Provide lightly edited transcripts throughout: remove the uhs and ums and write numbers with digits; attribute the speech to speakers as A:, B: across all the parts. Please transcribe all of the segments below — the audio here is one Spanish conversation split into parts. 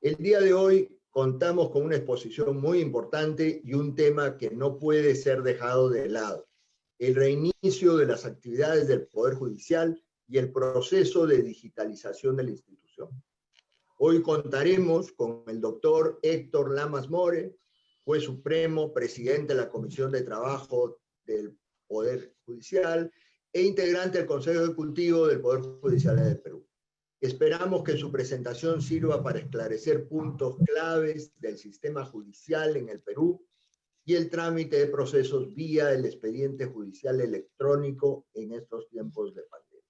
A: El día de hoy contamos con una exposición muy importante y un tema que no puede ser dejado de lado: el reinicio de las actividades del Poder Judicial y el proceso de digitalización de la institución. Hoy contaremos con el doctor Héctor Lamas More, juez supremo, presidente de la Comisión de Trabajo del Poder Judicial e integrante del Consejo Ejecutivo del Poder Judicial del Perú. Esperamos que su presentación sirva para esclarecer puntos claves del sistema judicial en el Perú y el trámite de procesos vía el expediente judicial electrónico en estos tiempos de pandemia.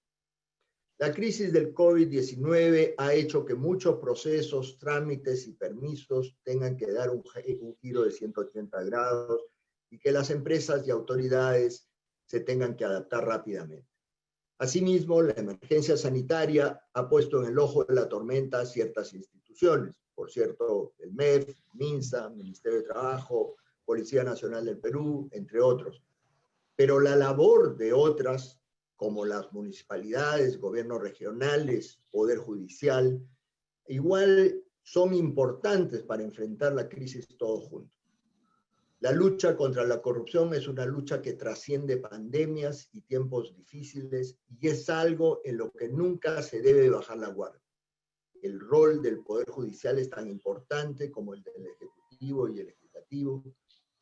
A: La crisis del COVID-19 ha hecho que muchos procesos, trámites y permisos tengan que dar un giro de 180 grados y que las empresas y autoridades se tengan que adaptar rápidamente. Asimismo, la emergencia sanitaria ha puesto en el ojo de la tormenta a ciertas instituciones, por cierto, el MEF, MINSA, Ministerio de Trabajo, Policía Nacional del Perú, entre otros. Pero la labor de otras, como las municipalidades, gobiernos regionales, Poder Judicial, igual son importantes para enfrentar la crisis todos juntos. La lucha contra la corrupción es una lucha que trasciende pandemias y tiempos difíciles y es algo en lo que nunca se debe bajar la guardia. El rol del Poder Judicial es tan importante como el del Ejecutivo y el Legislativo.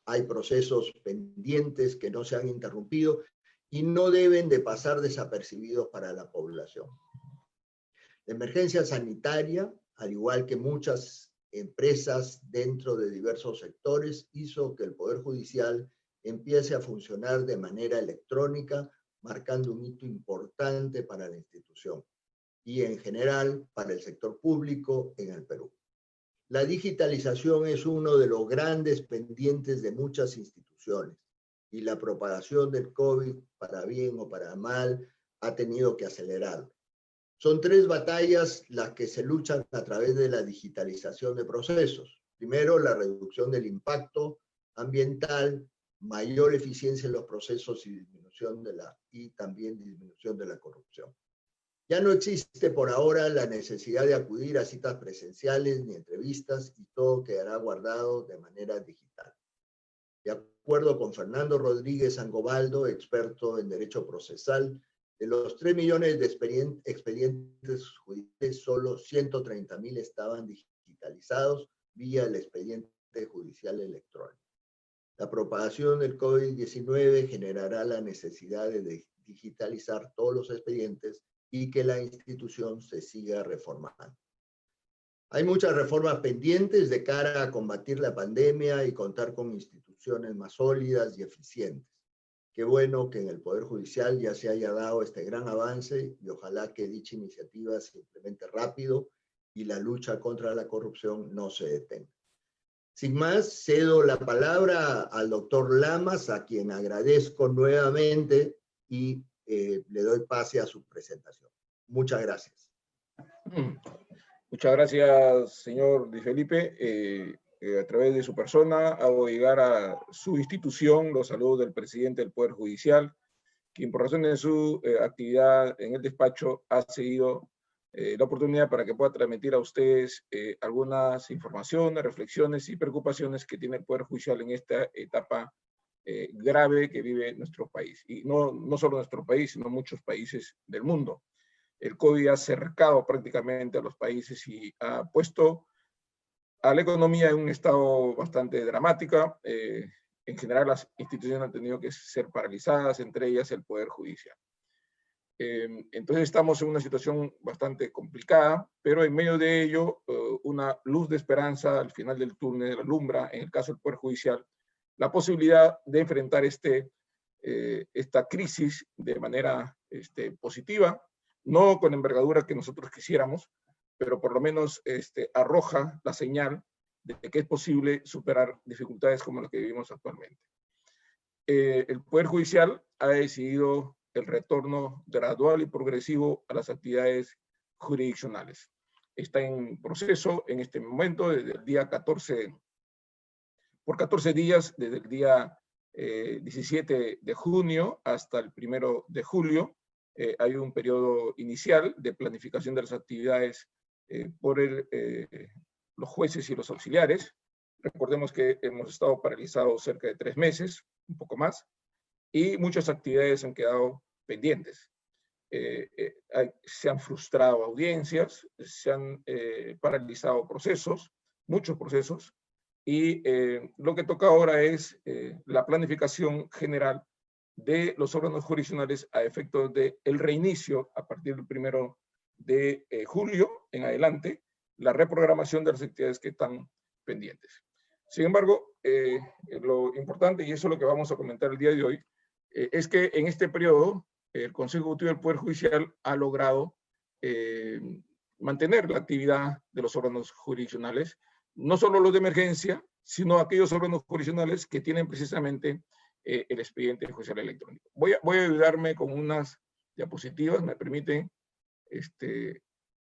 A: Hay procesos pendientes que no se han interrumpido y no deben de pasar desapercibidos para la población. La emergencia sanitaria, al igual que muchas empresas dentro de diversos sectores, hizo que el Poder Judicial empiece a funcionar de manera electrónica, marcando un hito importante para la institución y en general para el sector público en el Perú. La digitalización es uno de los grandes pendientes de muchas instituciones y la propagación del COVID, para bien o para mal, ha tenido que acelerarlo. Son tres batallas las que se luchan a través de la digitalización de procesos. Primero, la reducción del impacto ambiental, mayor eficiencia en los procesos y también disminución de la corrupción. Ya no existe por ahora la necesidad de acudir a citas presenciales ni entrevistas y todo quedará guardado de manera digital. De acuerdo con Fernando Rodríguez Sangobaldo, experto en derecho procesal, de los 3 millones de expedientes judiciales, solo 130.000 estaban digitalizados vía el expediente judicial electrónico. La propagación del COVID-19 generará la necesidad de digitalizar todos los expedientes y que la institución se siga reformando. Hay muchas reformas pendientes de cara a combatir la pandemia y contar con instituciones más sólidas y eficientes. Qué bueno que en el Poder Judicial ya se haya dado este gran avance y ojalá que dicha iniciativa se implemente rápido y la lucha contra la corrupción no se detenga. Sin más, cedo la palabra al doctor Lamas, a quien agradezco nuevamente y le doy pase a su presentación. Muchas gracias.
B: Muchas gracias, señor Di Felipe. A través de su persona hago llegar a su institución los saludos del presidente del Poder Judicial, quien por razones de su actividad en el despacho ha cedido la oportunidad para que pueda transmitir a ustedes algunas informaciones, reflexiones y preocupaciones que tiene el Poder Judicial en esta etapa grave que vive nuestro país. Y no solo nuestro país, sino muchos países del mundo. El COVID ha cercado prácticamente a los países y ha puesto a la economía en un estado bastante dramático. En general, las instituciones han tenido que ser paralizadas, entre ellas el Poder Judicial. Entonces estamos en una situación bastante complicada, pero en medio de ello, una luz de esperanza al final del túnel alumbra, en el caso del Poder Judicial, la posibilidad de enfrentar esta crisis de manera positiva, no con la envergadura que nosotros quisiéramos, pero por lo menos arroja la señal de que es posible superar dificultades como las que vivimos actualmente. El Poder Judicial ha decidido el retorno gradual y progresivo a las actividades jurisdiccionales. Está en proceso en este momento desde el día 14, por 14 días, desde el día 17 de junio hasta el 1 de julio. Hay un periodo inicial de planificación de las actividades por el los jueces y los auxiliares. Recordemos que hemos estado paralizados cerca de 3 meses, un poco más, y muchas actividades han quedado pendientes. Se han frustrado audiencias, se han paralizado procesos, muchos procesos, y lo que toca ahora es la planificación general de los órganos jurisdiccionales a efectos del reinicio a partir del 1 de julio en adelante, la reprogramación de las actividades que están pendientes. Sin embargo, lo importante, y eso es lo que vamos a comentar el día de hoy, es que en este periodo el Consejo Ejecutivo del Poder Judicial ha logrado mantener la actividad de los órganos jurisdiccionales, no solo los de emergencia, sino aquellos órganos jurisdiccionales que tienen precisamente el expediente judicial electrónico. Voy a ayudarme con unas diapositivas, me permiten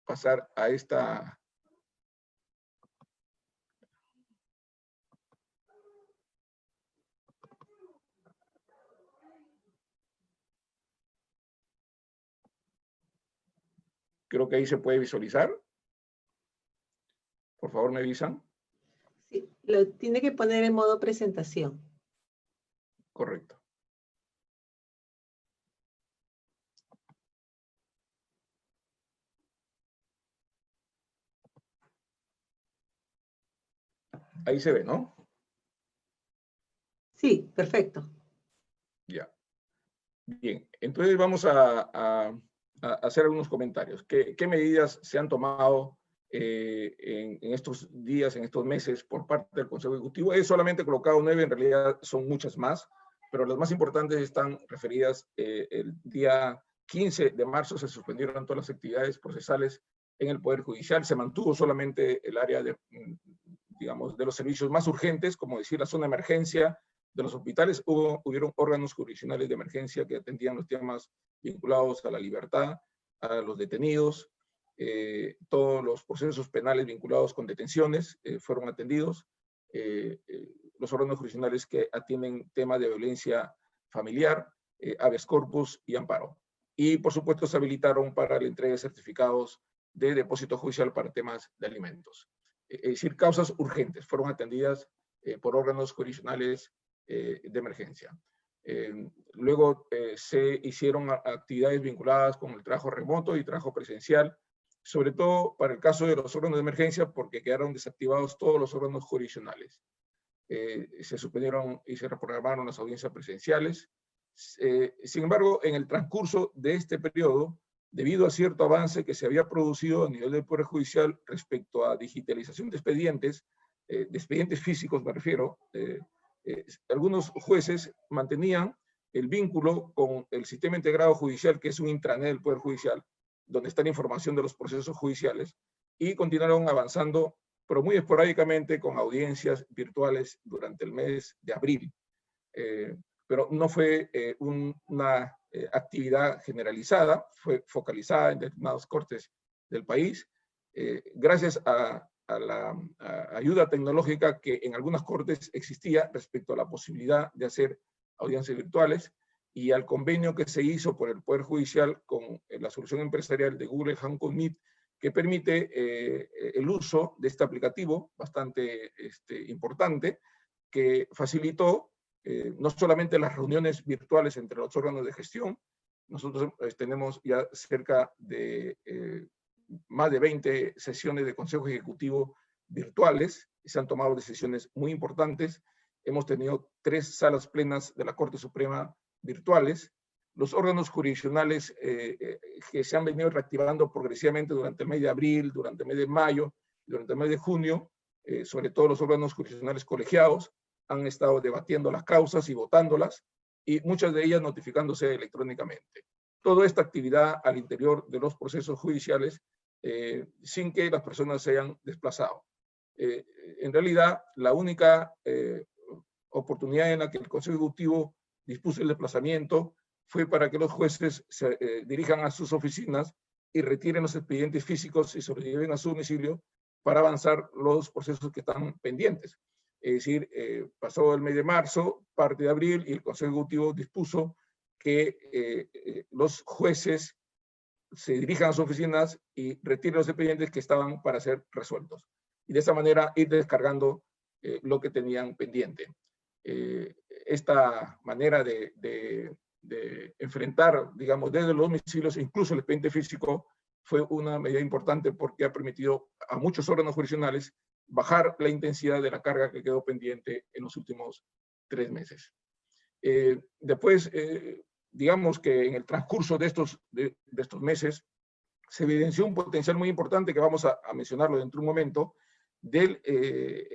B: pasar a esta. Creo que ahí se puede visualizar. Por favor, me avisan.
C: Sí, lo tiene que poner en modo presentación.
B: Correcto. Ahí se ve, ¿no?
C: Sí, perfecto.
B: Ya. Bien, entonces vamos a hacer algunos comentarios. ¿Qué medidas se han tomado en estos días, en estos meses, por parte del Consejo Ejecutivo? He solamente colocado 9, en realidad son muchas más, pero las más importantes están referidas. El día 15 de marzo se suspendieron todas las actividades procesales en el Poder Judicial. Se mantuvo solamente el área de, digamos, de los servicios más urgentes, como decir la zona de emergencia de los hospitales. Hubieron órganos jurisdiccionales de emergencia que atendían los temas vinculados a la libertad, a los detenidos, todos los procesos penales vinculados con detenciones fueron atendidos, los órganos jurisdiccionales que atienden temas de violencia familiar, habeas corpus y amparo. Y por supuesto se habilitaron para la entrega de certificados de depósito judicial para temas de alimentos. Es decir, causas urgentes fueron atendidas por órganos jurisdiccionales de emergencia. Luego se hicieron actividades vinculadas con el trabajo remoto y trabajo presencial, sobre todo para el caso de los órganos de emergencia, porque quedaron desactivados todos los órganos jurisdiccionales. Se suspendieron y se reprogramaron las audiencias presenciales. Sin embargo, en el transcurso de este periodo, debido a cierto avance que se había producido a nivel del Poder Judicial respecto a digitalización de expedientes físicos me refiero, algunos jueces mantenían el vínculo con el sistema integrado judicial, que es un intranet del Poder Judicial, donde está la información de los procesos judiciales, y continuaron avanzando, pero muy esporádicamente, con audiencias virtuales durante el mes de abril. Pero no fue una actividad generalizada, fue focalizada en determinadas cortes del país, gracias a la ayuda tecnológica que en algunas cortes existía respecto a la posibilidad de hacer audiencias virtuales, y al convenio que se hizo por el Poder Judicial con la solución empresarial de Google Hangout Meet, que permite el uso de este aplicativo bastante importante, que facilitó no solamente las reuniones virtuales entre los órganos de gestión. Nosotros tenemos ya cerca de más de 20 sesiones de Consejo Ejecutivo virtuales, y se han tomado decisiones muy importantes. Hemos tenido 3 salas plenas de la Corte Suprema virtuales. Los órganos jurisdiccionales que se han venido reactivando progresivamente durante el mes de abril, durante el mes de mayo, durante el mes de junio, sobre todo los órganos jurisdiccionales colegiados, han estado debatiendo las causas y votándolas, y muchas de ellas notificándose electrónicamente. Toda esta actividad al interior de los procesos judiciales, sin que las personas se hayan desplazado. En realidad, la única oportunidad en la que el Consejo Ejecutivo dispuso el desplazamiento fue para que los jueces se dirijan a sus oficinas y retiren los expedientes físicos y se los lleven a su domicilio para avanzar los procesos que están pendientes. Es decir, pasó el mes de marzo, parte de abril, y el Consejo Ejecutivo dispuso que los jueces se dirijan a sus oficinas y retiren los expedientes que estaban para ser resueltos. y de esa manera ir descargando lo que tenían pendiente. Esta manera de enfrentar, digamos, desde los domicilios, incluso el expediente físico, fue una medida importante porque ha permitido a muchos órganos jurisdiccionales bajar la intensidad de la carga que quedó pendiente en los últimos 3 meses. Después, digamos que en el transcurso de estos meses, se evidenció un potencial muy importante, que vamos a mencionarlo dentro de un momento, de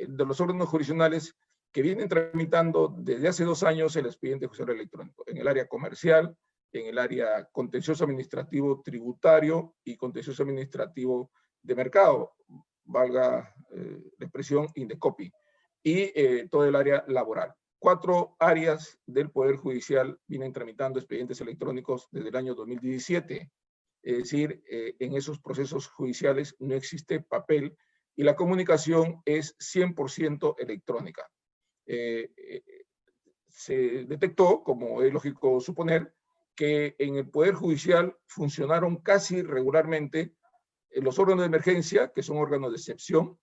B: los órganos jurisdiccionales que vienen tramitando desde hace 2 años el expediente judicial electrónico, en el área comercial, en el área contencioso administrativo tributario y contencioso administrativo de mercado, valga la expresión Indecopi, y todo el área laboral. 4 áreas del Poder Judicial vienen tramitando expedientes electrónicos desde el año 2017. Es decir, en esos procesos judiciales no existe papel y la comunicación es 100% electrónica. Se detectó, como es lógico suponer, que en el Poder Judicial funcionaron casi regularmente los órganos de emergencia, que son órganos de excepción,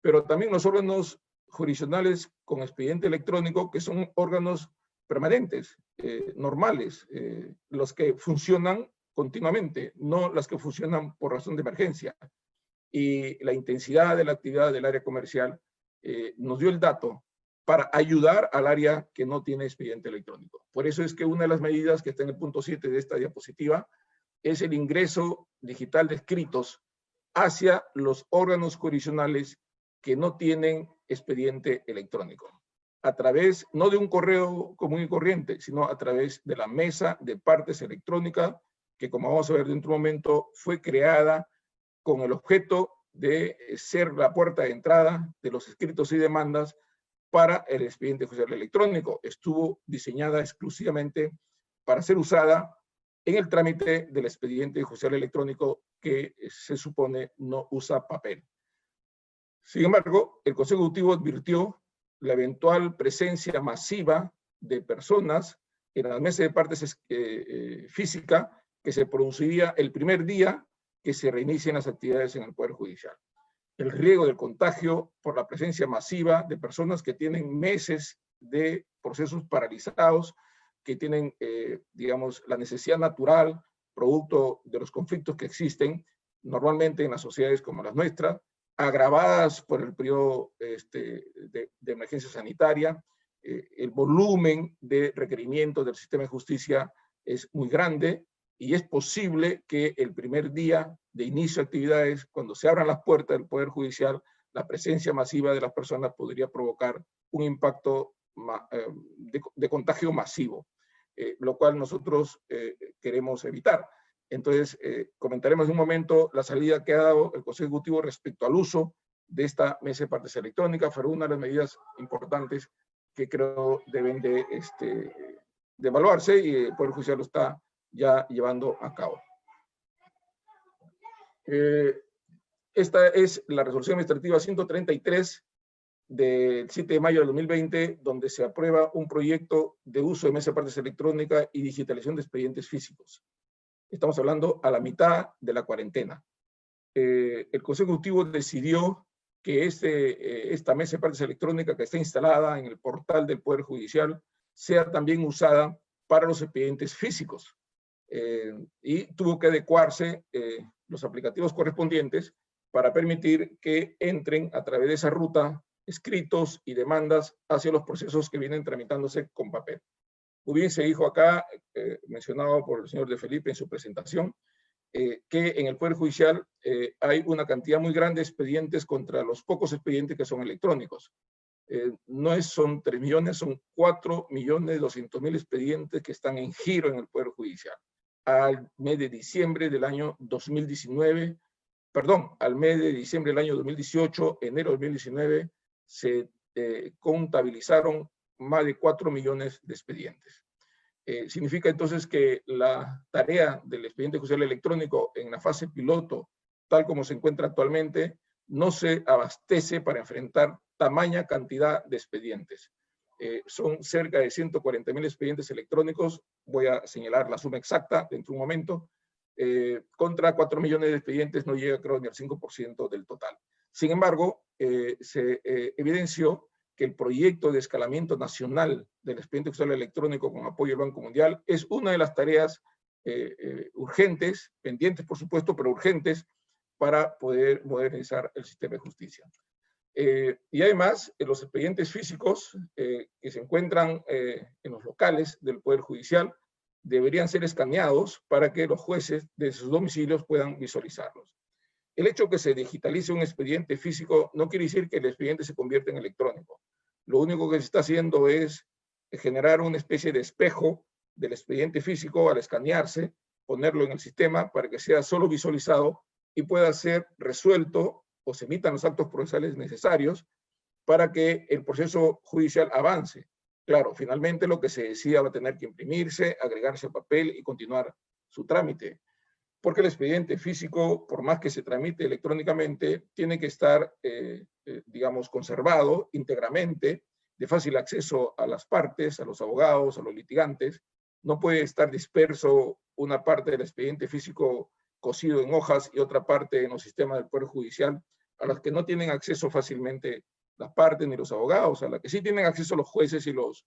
B: pero también los órganos jurisdiccionales con expediente electrónico, que son órganos permanentes, normales, los que funcionan continuamente, no las que funcionan por razón de emergencia. Y la intensidad de la actividad del área comercial nos dio el dato para ayudar al área que no tiene expediente electrónico. Por eso es que una de las medidas que está en el punto 7 de esta diapositiva es el ingreso digital de escritos hacia los órganos jurisdiccionales que no tienen expediente electrónico, a través, no de un correo común y corriente, sino a través de la mesa de partes electrónica, que como vamos a ver dentro de un momento, fue creada con el objeto de ser la puerta de entrada de los escritos y demandas para el expediente judicial electrónico. Estuvo diseñada exclusivamente para ser usada en el trámite del expediente judicial electrónico, que se supone no usa papel. Sin embargo, el Consejo Ejecutivo advirtió la eventual presencia masiva de personas en la mesa de partes física que se produciría el primer día que se reinicien las actividades en el Poder Judicial. El riesgo del contagio por la presencia masiva de personas que tienen meses de procesos paralizados, que tienen, digamos, la necesidad natural, producto de los conflictos que existen normalmente en las sociedades como las nuestras, agravadas por el periodo de emergencia sanitaria. El volumen de requerimientos del sistema de justicia es muy grande y es posible que el primer día de inicio de actividades, cuando se abran las puertas del Poder Judicial, la presencia masiva de las personas podría provocar un impacto de contagio masivo, lo cual nosotros queremos evitar. Entonces, comentaremos en un momento la salida que ha dado el Consejo Ejecutivo respecto al uso de esta mesa de partes electrónica. Fue una de las medidas importantes que creo deben de evaluarse, y el Poder Judicial lo está ya llevando a cabo. Esta es la resolución administrativa 133 del 7 de mayo del 2020, donde se aprueba un proyecto de uso de mesa de partes electrónica y digitalización de expedientes físicos. Estamos hablando a la mitad de la cuarentena. El Consejo Ejecutivo decidió que esta mesa de partes electrónica, que está instalada en el portal del Poder Judicial, sea también usada para los expedientes físicos. Y tuvo que adecuarse los aplicativos correspondientes para permitir que entren a través de esa ruta escritos y demandas hacia los procesos que vienen tramitándose con papel. Muy bien, se dijo acá, mencionado por el señor De Felipe en su presentación, que en el Poder Judicial hay una cantidad muy grande de expedientes contra los pocos expedientes que son electrónicos. No son 3 millones, son 4.200.000 expedientes que están en giro en el Poder Judicial. Al mes de diciembre del año 2019, perdón, al mes de diciembre del año 2018, enero de 2019, se contabilizaron más de 4 millones de expedientes. Significa entonces que la tarea del expediente judicial electrónico en la fase piloto, tal como se encuentra actualmente, no se abastece para enfrentar tamaña cantidad de expedientes. Son cerca de 140.000 expedientes electrónicos, voy a señalar la suma exacta dentro de un momento, contra 4 millones de expedientes no llega, creo, ni al 5% del total. Sin embargo, se evidenció que el proyecto de escalamiento nacional del expediente judicial electrónico con apoyo del Banco Mundial es una de las tareas urgentes, pendientes por supuesto, pero urgentes para poder modernizar el sistema de justicia. Y además, los expedientes físicos que se encuentran en los locales del Poder Judicial deberían ser escaneados para que los jueces de sus domicilios puedan visualizarlos. El hecho que se digitalice un expediente físico no quiere decir que el expediente se convierta en electrónico. Lo único que se está haciendo es generar una especie de espejo del expediente físico al escanearse, ponerlo en el sistema para que sea solo visualizado y pueda ser resuelto o se emitan los actos procesales necesarios para que el proceso judicial avance. Claro, finalmente lo que se decida va a tener que imprimirse, agregarse al papel y continuar su trámite. Porque el expediente físico, por más que se tramite electrónicamente, tiene que estar, digamos, conservado íntegramente, de fácil acceso a las partes, a los abogados, a los litigantes. No puede estar disperso una parte del expediente físico cosido en hojas y otra parte en los sistemas del Poder Judicial, a las que no tienen acceso fácilmente las partes ni los abogados, a las que sí tienen acceso los jueces y los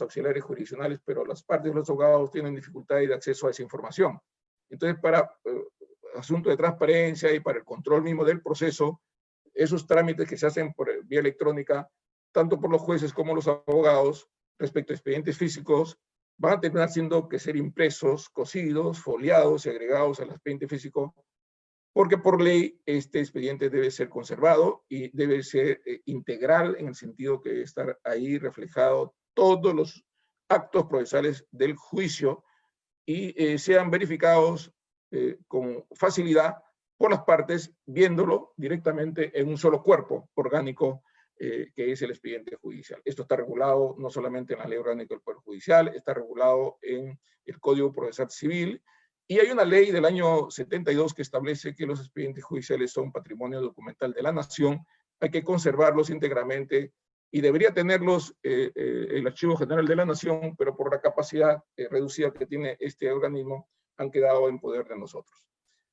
B: auxiliares jurisdiccionales, pero las partes y los abogados tienen dificultad de acceso a esa información. Entonces, para asunto de transparencia y para el control mismo del proceso, esos trámites que se hacen por vía electrónica, tanto por los jueces como los abogados, respecto a expedientes físicos, van a terminar siendo que ser impresos, cosidos, foliados y agregados al expediente físico, porque por ley este expediente debe ser conservado y debe ser integral en el sentido que debe estar ahí reflejado todos los actos procesales del juicio y sean verificados con facilidad por las partes, viéndolo directamente en un solo cuerpo orgánico que es el expediente judicial. Esto está regulado no solamente en la Ley Orgánica del Poder Judicial, está regulado en el Código Procesal Civil, y hay una ley del año 72 que establece que los expedientes judiciales son patrimonio documental de la nación, hay que conservarlos íntegramente y debería tenerlos el Archivo General de la Nación, pero por la capacidad reducida que tiene este organismo, han quedado en poder de nosotros.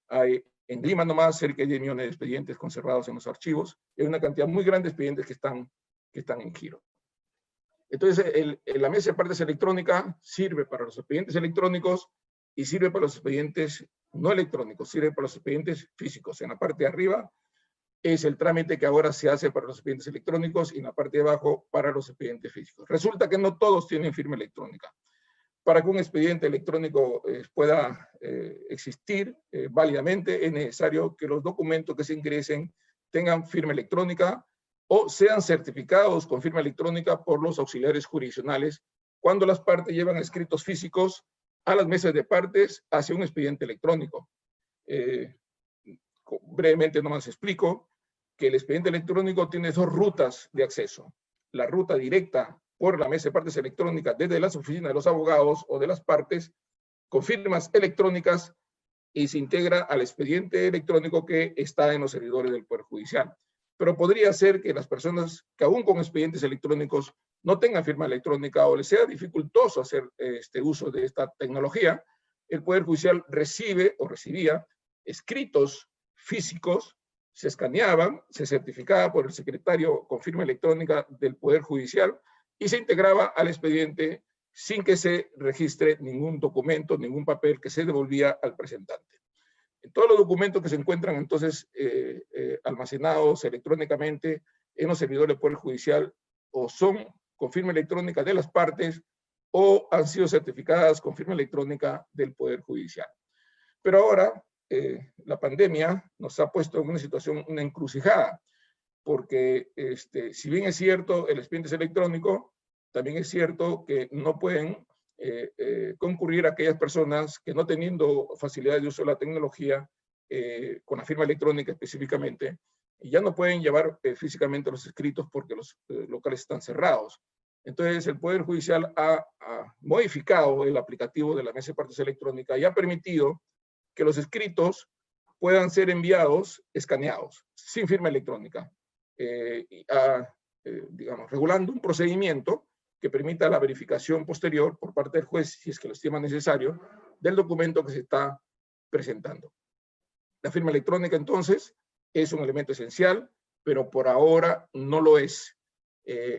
B: Hay en Lima nomás cerca de 10 millones de expedientes conservados en los archivos, y hay una cantidad muy grande de expedientes que están en giro. Entonces, la mesa de partes electrónica sirve para los expedientes electrónicos y sirve para los expedientes no electrónicos, sirve para los expedientes físicos. En la parte de arriba es el trámite que ahora se hace para los expedientes electrónicos y en la parte de abajo para los expedientes físicos. Resulta que no todos tienen firma electrónica. Para que un expediente electrónico pueda existir válidamente, es necesario que los documentos que se ingresen tengan firma electrónica o sean certificados con firma electrónica por los auxiliares jurisdiccionales cuando las partes llevan escritos físicos a las mesas de partes hacia un expediente electrónico. Brevemente nomás explico que el expediente electrónico tiene dos rutas de acceso. La ruta directa por la mesa de partes electrónica desde las oficinas de los abogados o de las partes con firmas electrónicas y se integra al expediente electrónico que está en los servidores del Poder Judicial. Pero podría ser que las personas que aún con expedientes electrónicos no tengan firma electrónica o les sea dificultoso hacer uso de esta tecnología, el Poder Judicial recibe o recibía escritos físicos, se escaneaban, se certificaba por el secretario con firma electrónica del Poder Judicial y se integraba al expediente sin que se registre ningún documento, ningún papel que se devolvía al presentante. Todos los documentos que se encuentran entonces almacenados electrónicamente en los servidores del Poder Judicial o son con firma electrónica de las partes o han sido certificadas con firma electrónica del Poder Judicial. Pero ahora la pandemia nos ha puesto en una situación, una encrucijada, porque si bien es cierto el expediente es electrónico, también es cierto que no pueden concurrir a aquellas personas que no teniendo facilidad de uso de la tecnología, con la firma electrónica específicamente, ya no pueden llevar físicamente los escritos porque los locales están cerrados. Entonces el Poder Judicial ha modificado el aplicativo de la mesa de partes electrónica y ha permitido que los escritos puedan ser enviados escaneados, sin firma electrónica, digamos, regulando un procedimiento que permita la verificación posterior por parte del juez, si es que lo estima necesario, del documento que se está presentando. La firma electrónica, entonces, es un elemento esencial, pero por ahora no lo es.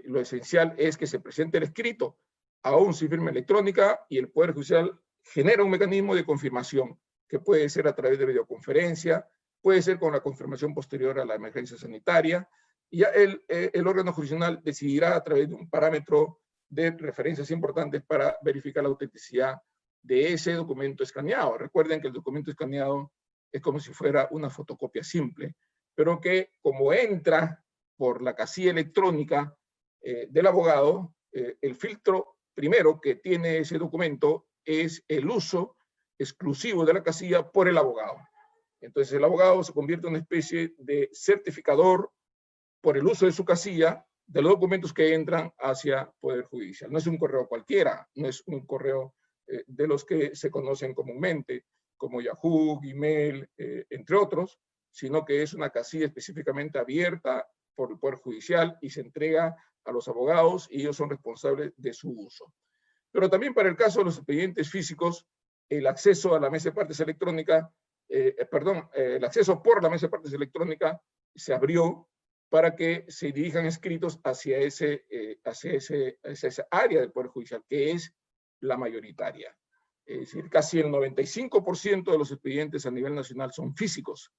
B: Lo esencial es que se presente el escrito, aún sin firma electrónica, y el Poder Judicial genera un mecanismo de confirmación, que puede ser a través de videoconferencia, puede ser con la confirmación posterior a la emergencia sanitaria, y ya el órgano jurisdiccional decidirá a través de un parámetro de referencias importantes para verificar la autenticidad de ese documento escaneado. Recuerden que el documento escaneado es como si fuera una fotocopia simple, pero que como entra por la casilla electrónica del abogado, el filtro primero que tiene ese documento es el uso exclusivo de la casilla por el abogado. Entonces el abogado se convierte en una especie de certificador por el uso de su casilla de los documentos que entran hacia Poder Judicial. No es un correo cualquiera, no es un correo de los que se conocen comúnmente, como Yahoo, Gmail, entre otros, sino que es una casilla específicamente abierta por el Poder Judicial y se entrega a los abogados y ellos son responsables de su uso. Pero también para el caso de los expedientes físicos, el acceso a la mesa de partes electrónica, el acceso por la mesa de partes electrónica se abrió para que se dirijan escritos hacia esa área del Poder Judicial, que es la mayoritaria. Es decir, casi el 95% de los expedientes a nivel nacional son físicos.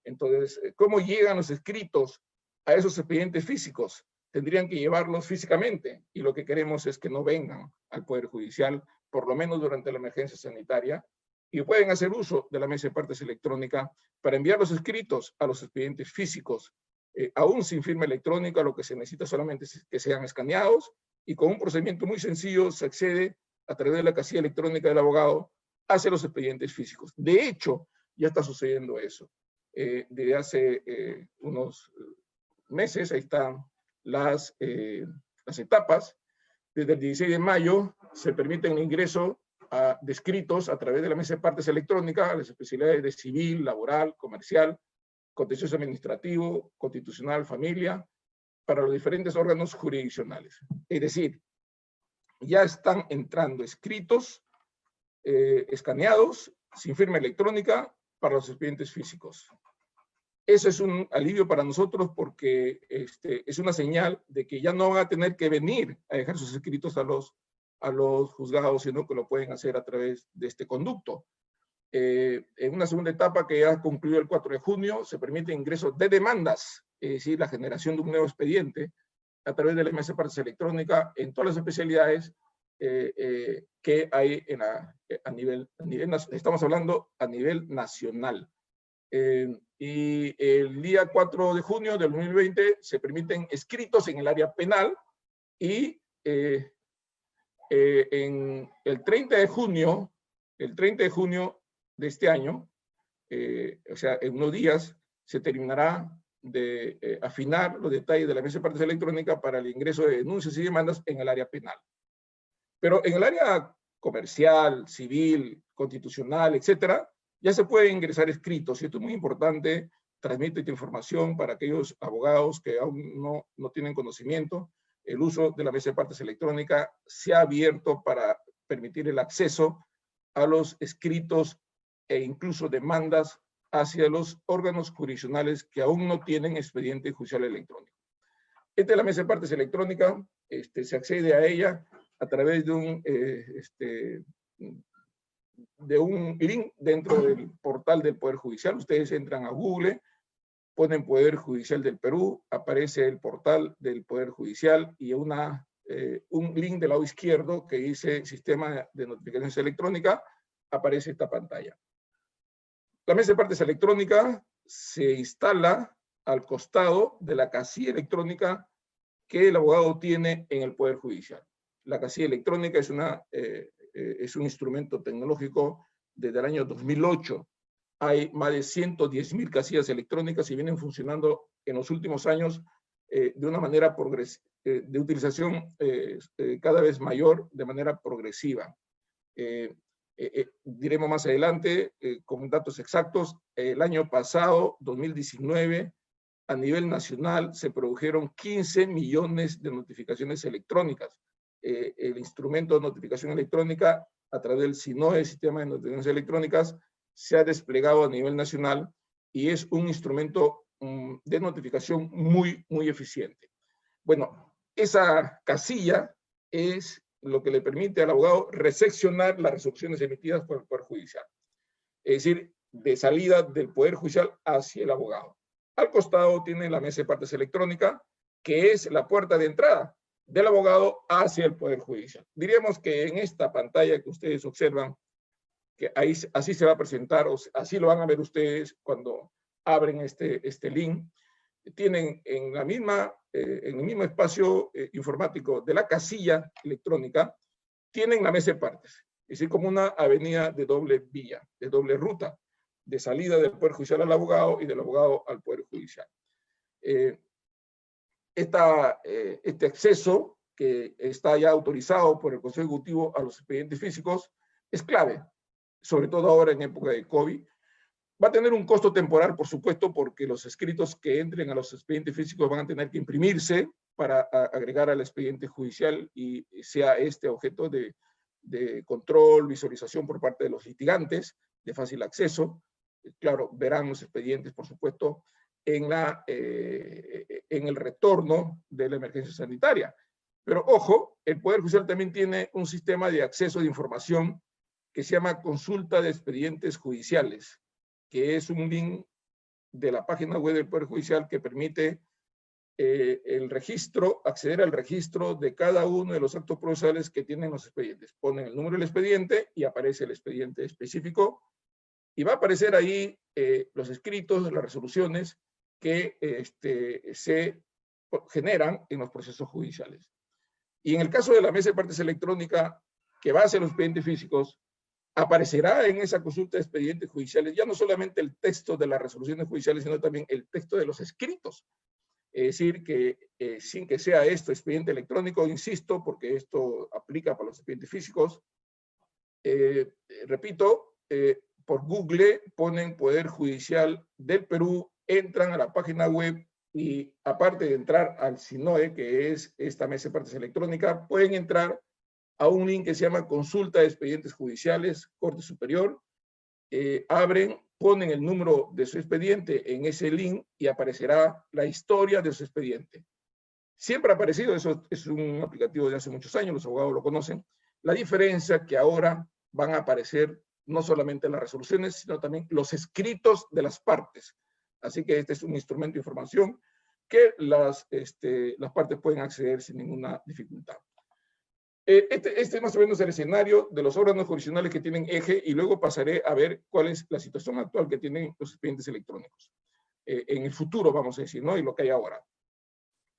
B: Entonces, ¿cómo llegan los escritos a esos expedientes físicos? Tendrían que llevarlos físicamente, y lo que queremos es que no vengan al Poder Judicial, por lo menos durante la emergencia sanitaria, y pueden hacer uso de la mesa de partes electrónica para enviar los escritos a los expedientes físicos, aún sin firma electrónica. Lo que se necesita solamente es que sean escaneados, y con un procedimiento muy sencillo se accede a través de la casilla electrónica del abogado hacia los expedientes físicos. De hecho, ya está sucediendo eso. Desde hace unos meses, ahí están las etapas. Desde el 16 de mayo se permite el ingreso de escritos a través de la mesa de partes electrónica a las especialidades de civil, laboral, comercial, contencioso administrativo, constitucional, familia, para los diferentes órganos jurisdiccionales. Es decir, ya están entrando escritos escaneados sin firma electrónica para los expedientes físicos. Eso es un alivio para nosotros porque es una señal de que ya no van a tener que venir a dejar sus escritos a los juzgados, sino que lo pueden hacer a través de este conducto. En una segunda etapa que ya concluyó el 4 de junio, se permite ingreso de demandas, es decir, la generación de un nuevo expediente a través de la mesa de partes electrónica en todas las especialidades que hay estamos hablando a nivel nacional. Y el día 4 de junio del 2020 se permiten escritos en el área penal, y en el 30 de junio de este año, o sea, en unos días, se terminará de afinar los detalles de la mesa de partes electrónica para el ingreso de denuncias y demandas en el área penal. Pero en el área comercial, civil, constitucional, etcétera, ya se puede ingresar escritos, y esto es muy importante. Transmite esta información para aquellos abogados que aún no tienen conocimiento. El uso de la mesa de partes electrónica se ha abierto para permitir el acceso a los escritos e incluso demandas hacia los órganos jurisdiccionales que aún no tienen expediente judicial electrónico. Esta es la mesa de partes electrónica. Se accede a ella a través de un link dentro del portal del Poder Judicial. Ustedes entran a Google, ponen Poder Judicial del Perú, aparece el portal del Poder Judicial y un link del lado izquierdo que dice Sistema de Notificaciones Electrónicas, aparece esta pantalla. La mesa de partes electrónica se instala al costado de la casilla electrónica que el abogado tiene en el Poder Judicial. La casilla electrónica es un instrumento tecnológico desde el año 2008. Hay más de 110.000 casillas electrónicas y vienen funcionando en los últimos años de una manera de utilización cada vez mayor, de manera progresiva. Diremos más adelante con datos exactos. El año pasado, 2019, a nivel nacional se produjeron 15 millones de notificaciones electrónicas. El instrumento de notificación electrónica a través del SINOE, Sistema de Notificaciones Electrónicas, se ha desplegado a nivel nacional y es un instrumento de notificación muy eficiente. Bueno, esa casilla es lo que le permite al abogado recepcionar las resoluciones emitidas por el Poder Judicial. Es decir, de salida del Poder Judicial hacia el abogado. Al costado tiene la mesa de partes electrónica, que es la puerta de entrada del abogado hacia el Poder Judicial. Diríamos que en esta pantalla que ustedes observan, que ahí, así se va a presentar, o así lo van a ver ustedes cuando abren este link, tienen en el mismo espacio informático de la casilla electrónica, tienen la mesa de partes, es decir, como una avenida de doble vía, de doble ruta, de salida del Poder Judicial al abogado y del abogado al Poder Judicial. Este acceso, que está ya autorizado por el Consejo Ejecutivo a los expedientes físicos, es clave, sobre todo ahora en época de COVID. Va a tener un costo temporal, por supuesto, porque los escritos que entren a los expedientes físicos van a tener que imprimirse para agregar al expediente judicial y sea este objeto de control, visualización por parte de los litigantes, de fácil acceso. Claro, verán los expedientes, por supuesto, en el retorno de la emergencia sanitaria. Pero ojo, el Poder Judicial también tiene un sistema de acceso de información que se llama Consulta de Expedientes Judiciales, que es un link de la página web del Poder Judicial que permite acceder al registro de cada uno de los actos procesales que tienen los expedientes. Ponen el número del expediente y aparece el expediente específico y va a aparecer ahí los escritos, las resoluciones que se generan en los procesos judiciales. Y en el caso de la mesa de partes electrónica que va hacia los expedientes físicos, aparecerá en esa consulta de expedientes judiciales ya no solamente el texto de las resoluciones judiciales, sino también el texto de los escritos. Es decir, que sin que sea esto expediente electrónico, insisto, porque esto aplica para los expedientes físicos, repito, por Google ponen Poder Judicial del Perú, entran a la página web y aparte de entrar al SINOE, que es esta mesa de partes electrónica, pueden entrar a un link que se llama Consulta de Expedientes Judiciales, Corte Superior, abren, ponen el número de su expediente en ese link y aparecerá la historia de su expediente. Siempre ha aparecido, eso es un aplicativo de hace muchos años, los abogados lo conocen. La diferencia es que ahora van a aparecer no solamente las resoluciones, sino también los escritos de las partes. Así que este es un instrumento de información que las partes pueden acceder sin ninguna dificultad. Este es más o menos el escenario de los órganos jurisdiccionales que tienen eje y luego pasaré a ver cuál es la situación actual que tienen los expedientes electrónicos. En el futuro, vamos a decir, ¿no? Y lo que hay ahora.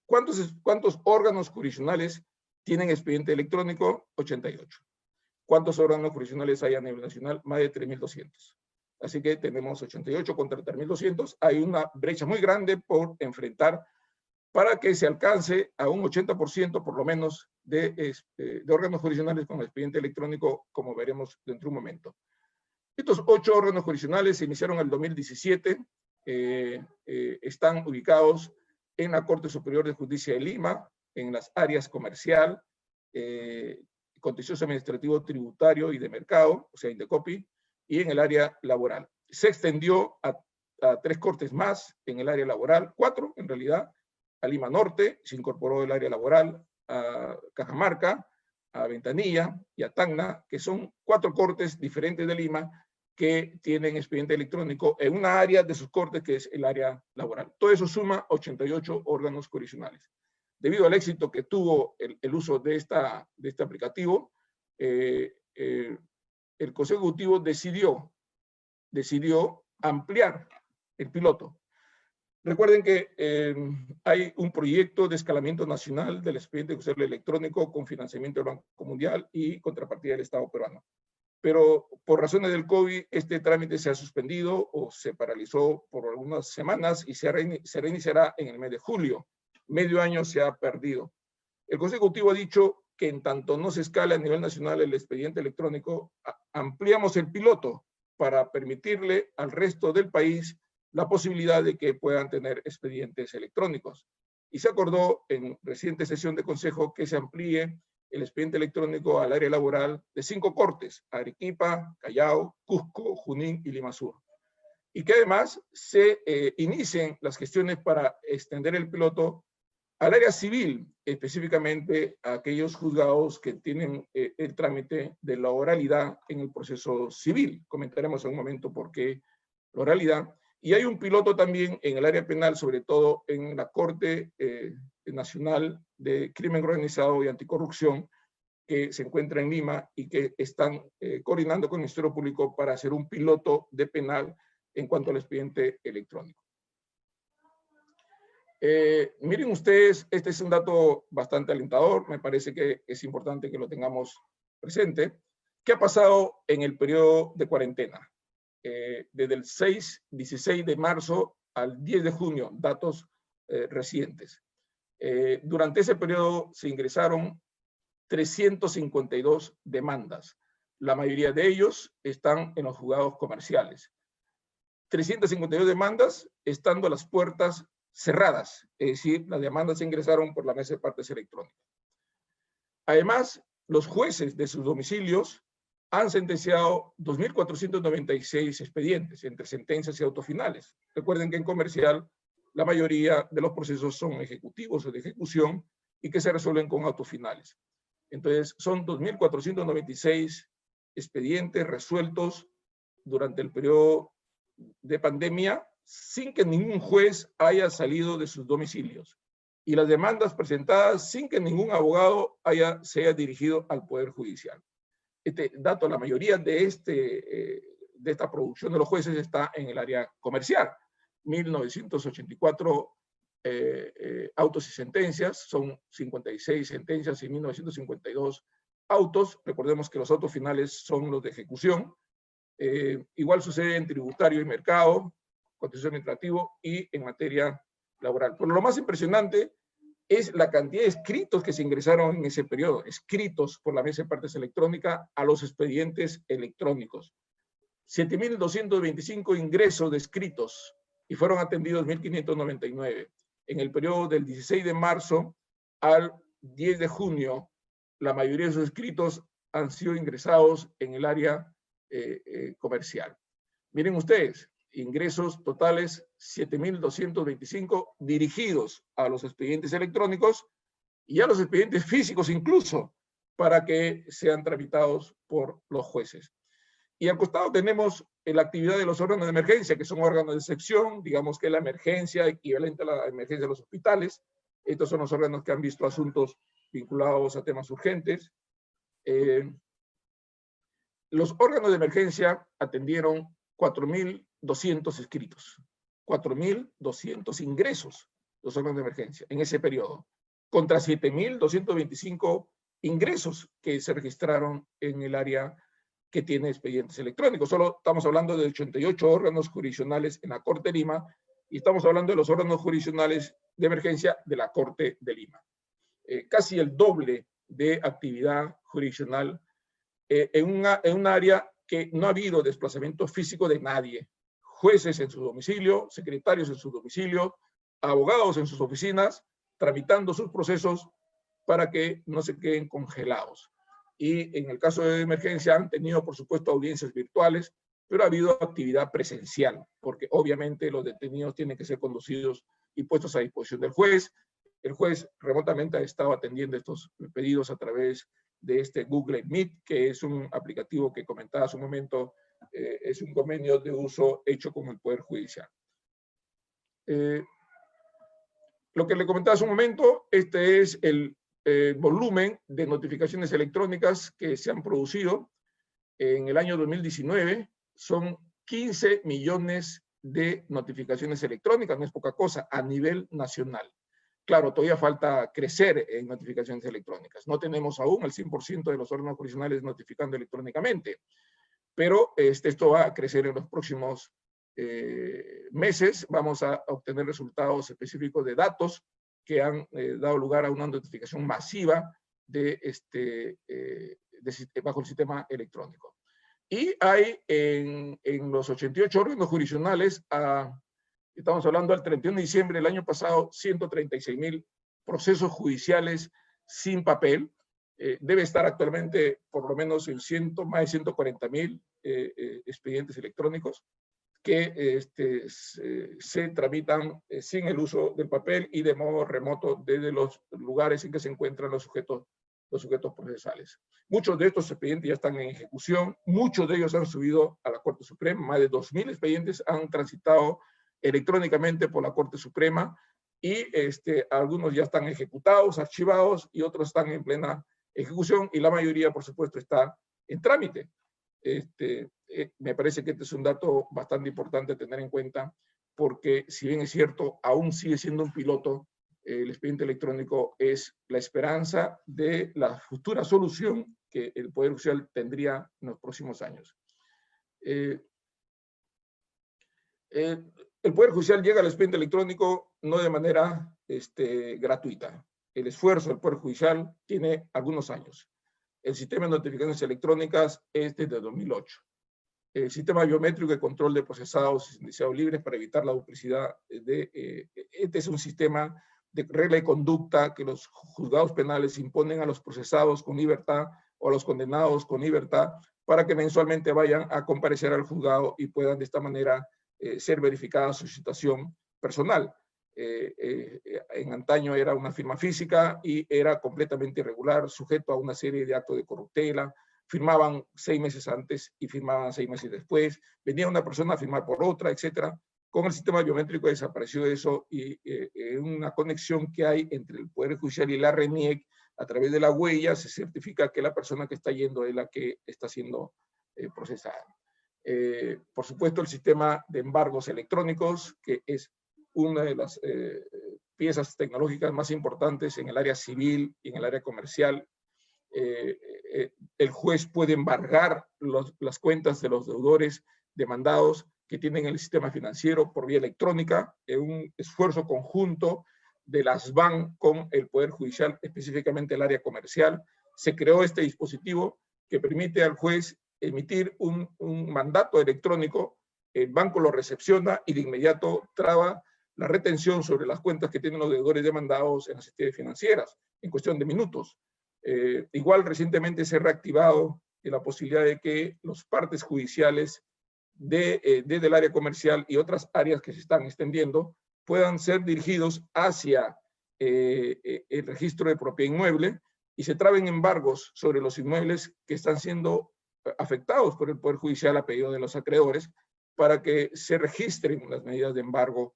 B: ¿Cuántos órganos jurisdiccionales tienen expediente electrónico? 88. ¿Cuántos órganos jurisdiccionales hay a nivel nacional? Más de 3.200. Así que tenemos 88 contra 3.200. Hay una brecha muy grande por enfrentar para que se alcance a un 80% por lo menos de órganos jurisdiccionales con expediente electrónico, como veremos dentro de un momento. Estos 8 órganos jurisdiccionales se iniciaron en el 2017, están ubicados en la Corte Superior de Justicia de Lima, en las áreas comercial, contencioso administrativo tributario y de mercado, o sea, Indecopi, y en el área laboral. Se extendió a 3 cortes más en el área laboral, 4 en realidad, a Lima Norte, se incorporó el área laboral, a Cajamarca, a Ventanilla y a Tacna, que son 4 cortes diferentes de Lima que tienen expediente electrónico en una área de sus cortes que es el área laboral. Todo eso suma 88 órganos jurisdiccionales. Debido al éxito que tuvo el uso de este aplicativo, el Consejo Ejecutivo decidió ampliar el piloto. Recuerden que hay un proyecto de escalamiento nacional del expediente judicial electrónico con financiamiento del Banco Mundial y contrapartida del Estado peruano. Pero por razones del COVID, este trámite se ha suspendido o se paralizó por algunas semanas y se reiniciará en el mes de julio. Medio año se ha perdido. El Consejo Ejecutivo ha dicho que en tanto no se escala a nivel nacional el expediente electrónico, ampliamos el piloto para permitirle al resto del país la posibilidad de que puedan tener expedientes electrónicos. Y se acordó en reciente sesión de Consejo que se amplíe el expediente electrónico al área laboral de 5 cortes, Arequipa, Callao, Cusco, Junín y Lima Sur. y que además se inicien las gestiones para extender el piloto al área civil, específicamente a aquellos juzgados que tienen el trámite de la oralidad en el proceso civil. Comentaremos en un momento por qué la oralidad. Y hay un piloto también en el área penal, sobre todo en la Corte Nacional de Crimen Organizado y Anticorrupción, que se encuentra en Lima y que están coordinando con el Ministerio Público para hacer un piloto de penal en cuanto al expediente electrónico. Miren ustedes, este es un dato bastante alentador, me parece que es importante que lo tengamos presente. ¿Qué ha pasado en el periodo de cuarentena? Desde el 16 de marzo al 10 de junio, datos recientes. Durante ese periodo se ingresaron 352 demandas. La mayoría de ellos están en los juzgados comerciales. 352 demandas estando a las puertas cerradas, es decir, las demandas se ingresaron por la mesa de partes electrónica. Además, los jueces de sus domicilios han sentenciado 2.496 expedientes entre sentencias y autofinales. Recuerden que en comercial la mayoría de los procesos son ejecutivos o de ejecución y que se resuelven con autofinales. Entonces, son 2.496 expedientes resueltos durante el periodo de pandemia sin que ningún juez haya salido de sus domicilios. Y las demandas presentadas sin que ningún abogado se haya dirigido al Poder Judicial. Este dato, la mayoría de esta producción de los jueces está en el área comercial. 1.984 autos y sentencias, son 56 sentencias y 1.952 autos. Recordemos que los autos finales son los de ejecución. Igual sucede en tributario y mercado, contencioso administrativo y en materia laboral. Pero lo más impresionante es la cantidad de escritos que se ingresaron en ese periodo, escritos por la mesa de partes electrónica a los expedientes electrónicos. 7.225 ingresos de escritos y fueron atendidos 1.599. En el periodo del 16 de marzo al 10 de junio, la mayoría de esos escritos han sido ingresados en el área comercial. Miren ustedes, ingresos totales 7.225 dirigidos a los expedientes electrónicos y a los expedientes físicos incluso, para que sean tramitados por los jueces. Y al costado tenemos la actividad de los órganos de emergencia, que son órganos de sección, digamos que la emergencia equivalente a la emergencia de los hospitales. Estos son los órganos que han visto asuntos vinculados a temas urgentes. Los órganos de emergencia atendieron 4.200 escritos, 4.200 ingresos, los órganos de emergencia en ese periodo, contra 7.225 ingresos que se registraron en el área que tiene expedientes electrónicos. Solo estamos hablando de 88 órganos jurisdiccionales en la Corte de Lima y estamos hablando de los órganos jurisdiccionales de emergencia de la Corte de Lima. Casi el doble de actividad jurisdiccional en un área que no ha habido desplazamiento físico de nadie. Jueces en su domicilio, secretarios en su domicilio, abogados en sus oficinas, tramitando sus procesos para que no se queden congelados. Y en el caso de emergencia han tenido, por supuesto, audiencias virtuales, pero ha habido actividad presencial, porque obviamente los detenidos tienen que ser conducidos y puestos a disposición del juez. El juez remotamente ha estado atendiendo estos pedidos a través de este Google Meet, que es un aplicativo que comentaba hace un momento, es un convenio de uso hecho con el Poder Judicial. Lo que le comentaba hace un momento, este es el volumen de notificaciones electrónicas que se han producido en el año 2019. Son 15 millones de notificaciones electrónicas, no es poca cosa, a nivel nacional. Claro, todavía falta crecer en notificaciones electrónicas. No tenemos aún el 100% de los órganos jurisdiccionales notificando electrónicamente, pero esto va a crecer en los próximos meses. Vamos a obtener resultados específicos de datos que han dado lugar a una notificación masiva bajo el sistema electrónico. Y hay en los 88 órganos jurisdiccionales, estamos hablando al 31 de diciembre del año pasado, 136.000 procesos judiciales sin papel. Debe estar actualmente por lo menos en más de 140.000 expedientes electrónicos. que se tramitan sin el uso del papel y de modo remoto desde los lugares en que se encuentran los sujetos procesales. Muchos de estos expedientes ya están en ejecución, muchos de ellos han subido a la Corte Suprema, más de 2.000 expedientes han transitado electrónicamente por la Corte Suprema y algunos ya están ejecutados, archivados y otros están en plena ejecución y la mayoría, por supuesto, está en trámite. Me parece que este es un dato bastante importante a tener en cuenta porque, si bien es cierto, aún sigue siendo un piloto, el expediente electrónico es la esperanza de la futura solución que el Poder Judicial tendría en los próximos años. El Poder Judicial llega al expediente electrónico no de manera gratuita. El esfuerzo del Poder Judicial tiene algunos años. El sistema de notificaciones electrónicas es desde 2008. El sistema biométrico de control de procesados y sentenciados libres para evitar la duplicidad. Este es un sistema de regla de conducta que los juzgados penales imponen a los procesados con libertad o a los condenados con libertad para que mensualmente vayan a comparecer al juzgado y puedan de esta manera ser verificada su situación personal. En antaño era una firma física y era completamente irregular, sujeto a una serie de actos de corruptela. Firmaban 6 meses antes y firmaban 6 meses después. Venía una persona a firmar por otra, etc. Con el sistema biométrico desapareció eso y una conexión que hay entre el Poder Judicial y la RENIEC, a través de la huella se certifica que la persona que está yendo es la que está siendo procesada. Por supuesto, el sistema de embargos electrónicos, que es una de las piezas tecnológicas más importantes en el área civil y en el área comercial. El juez puede embargar las cuentas de los deudores demandados que tienen el sistema financiero por vía electrónica, en un esfuerzo conjunto de las BAN con el Poder Judicial, específicamente el área comercial. Se creó este dispositivo que permite al juez emitir un mandato electrónico, el banco lo recepciona y de inmediato traba la retención sobre las cuentas que tienen los deudores demandados en las entidades financieras, en cuestión de minutos. Igual recientemente se ha reactivado la posibilidad de que los partes judiciales desde el área comercial y otras áreas que se están extendiendo puedan ser dirigidos hacia el registro de propiedad inmueble y se traben embargos sobre los inmuebles que están siendo afectados por el Poder Judicial a pedido de los acreedores para que se registren las medidas de embargo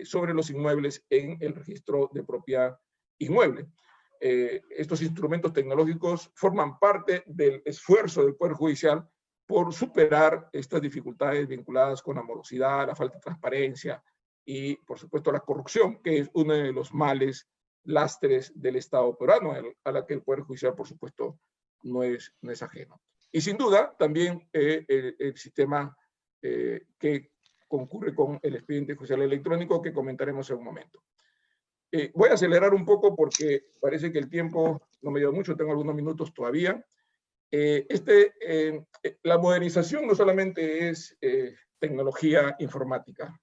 B: sobre los inmuebles en el registro de propiedad inmueble. Estos instrumentos tecnológicos forman parte del esfuerzo del Poder Judicial por superar estas dificultades vinculadas con la morosidad, la falta de transparencia y, por supuesto, la corrupción, que es uno de los males, lastres del Estado peruano, a la que el Poder Judicial, por supuesto, no es ajeno. Y sin duda, también el sistema que concurre con el expediente judicial electrónico que comentaremos en un momento. Voy a acelerar un poco porque parece que el tiempo no me lleva mucho, tengo algunos minutos todavía. La modernización no solamente es tecnología informática.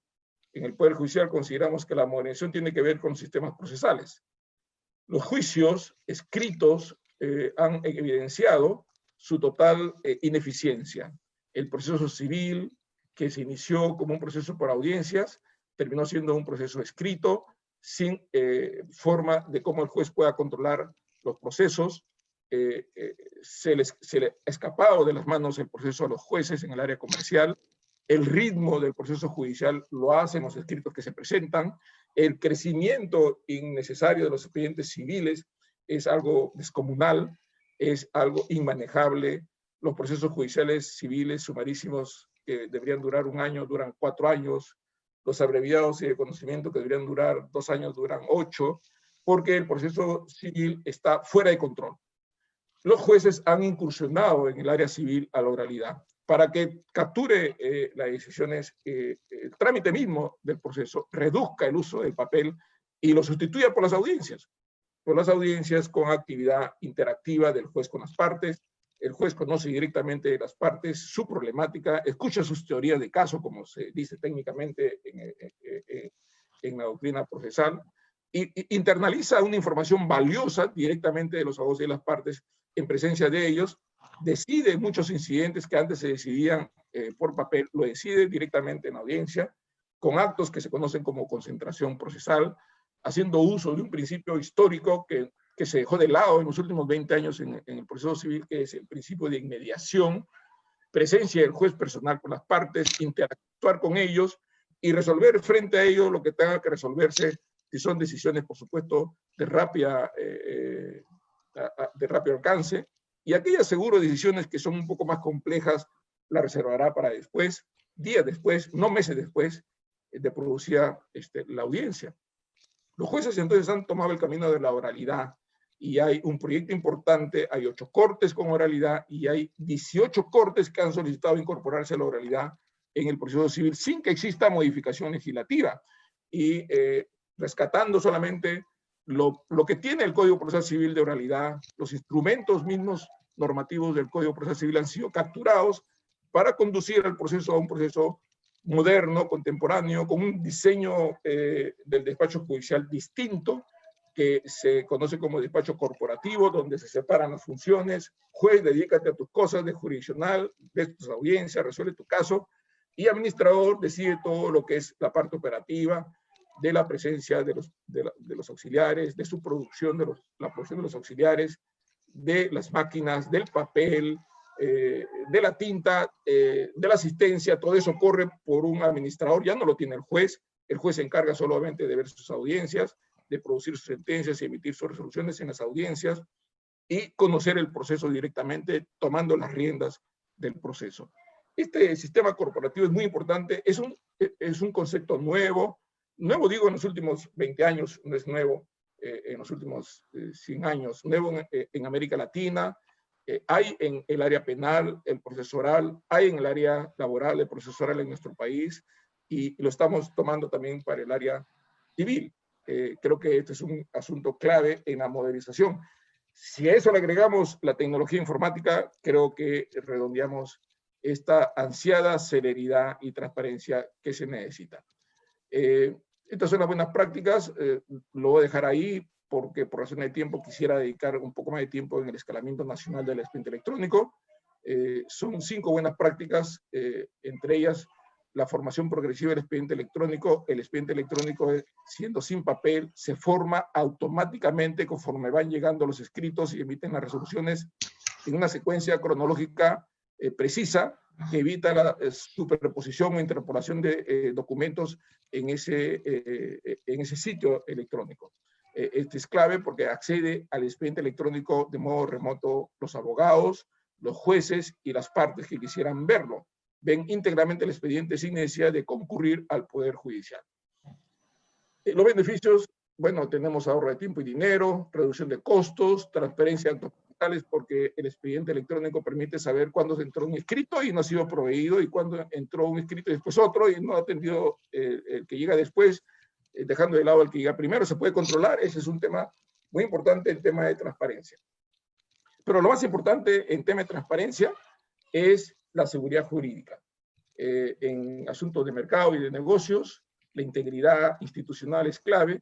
B: En el Poder Judicial consideramos que la modernización tiene que ver con sistemas procesales. Los juicios escritos han evidenciado su total ineficiencia. El proceso civil, que se inició como un proceso por audiencias, terminó siendo un proceso escrito, sin forma de cómo el juez pueda controlar los procesos. Se le ha escapado de las manos el proceso a los jueces en el área comercial. El ritmo del proceso judicial lo hacen los escritos que se presentan. El crecimiento innecesario de los expedientes civiles es algo descomunal, es algo inmanejable. Los procesos judiciales civiles sumarísimos que deberían durar 1 año, duran 4 años. Los abreviados y de conocimiento que deberían durar 2 años, duran 8, porque el proceso civil está fuera de control. Los jueces han incursionado en el área civil a la oralidad para que capture las decisiones, el trámite mismo del proceso, reduzca el uso del papel y lo sustituya por las audiencias con actividad interactiva del juez con las partes. El juez conoce directamente de las partes su problemática, escucha sus teorías de caso, como se dice técnicamente en la doctrina procesal, y internaliza una información valiosa directamente de los abogados y de las partes en presencia de ellos, decide muchos incidentes que antes se decidían por papel, lo decide directamente en audiencia, con actos que se conocen como concentración procesal, haciendo uso de un principio histórico que se dejó de lado en los últimos 20 años en el proceso civil, que es el principio de inmediación, presencia del juez personal con las partes, interactuar con ellos y resolver frente a ellos lo que tenga que resolverse, si son decisiones, por supuesto, de rápido alcance, y aquellas seguro decisiones que son un poco más complejas, la reservará para después, días después, no meses después, de producida la audiencia. Los jueces entonces han tomado el camino de la oralidad, y hay un proyecto importante, hay 8 cortes con oralidad, y hay 18 cortes que han solicitado incorporarse a la oralidad en el proceso civil sin que exista modificación legislativa, y rescatando solamente lo que tiene el Código Procesal Civil de oralidad. Los instrumentos mismos normativos del Código Procesal Civil han sido capturados para conducir al proceso a un proceso moderno, contemporáneo, con un diseño del despacho judicial distinto, que se conoce como despacho corporativo, donde se separan las funciones. Juez, dedícate a tus cosas de jurisdiccional, ves tus audiencias, resuelve tu caso, y administrador decide todo lo que es la parte operativa, de la presencia de los auxiliares, de su producción, la producción de los auxiliares, de las máquinas, del papel, de la tinta, de la asistencia. Todo eso corre por un administrador, ya no lo tiene el juez se encarga solamente de ver sus audiencias, de producir sus sentencias y emitir sus resoluciones en las audiencias, y conocer el proceso directamente, tomando las riendas del proceso. Este sistema corporativo es muy importante, es un concepto nuevo digo en los últimos 20 años, no es nuevo en los últimos 100 años, nuevo en América Latina. Hay en el área penal el procesual, hay en el área laboral el procesual en nuestro país, y lo estamos tomando también para el área civil. Creo que este es un asunto clave en la modernización. Si a eso le agregamos la tecnología informática, creo que redondeamos esta ansiada celeridad y transparencia que se necesita. Estas son las buenas prácticas, lo voy a dejar ahí porque por razón de tiempo quisiera dedicar un poco más de tiempo en el escalamiento nacional del expediente electrónico. Son 5 buenas prácticas, entre ellas la formación progresiva del expediente electrónico. El expediente electrónico, siendo sin papel, se forma automáticamente conforme van llegando los escritos y emiten las resoluciones en una secuencia cronológica precisa, que evita la superposición o interpolación de documentos en ese sitio electrónico. Este es clave porque accede al expediente electrónico de modo remoto los abogados, los jueces y las partes que quisieran verlo. Ven íntegramente el expediente sin necesidad de concurrir al Poder Judicial. Los beneficios, bueno, tenemos ahorro de tiempo y dinero, reducción de costos, transparencia de actos procesales, porque el expediente electrónico permite saber cuándo se entró un escrito y no ha sido proveído, y cuándo entró un escrito y después otro y no ha atendido el que llega después, dejando de lado el que llega primero. Se puede controlar. Ese es un tema muy importante, el tema de transparencia. Pero lo más importante en tema de transparencia es la seguridad jurídica. En asuntos de mercado y de negocios, la integridad institucional es clave.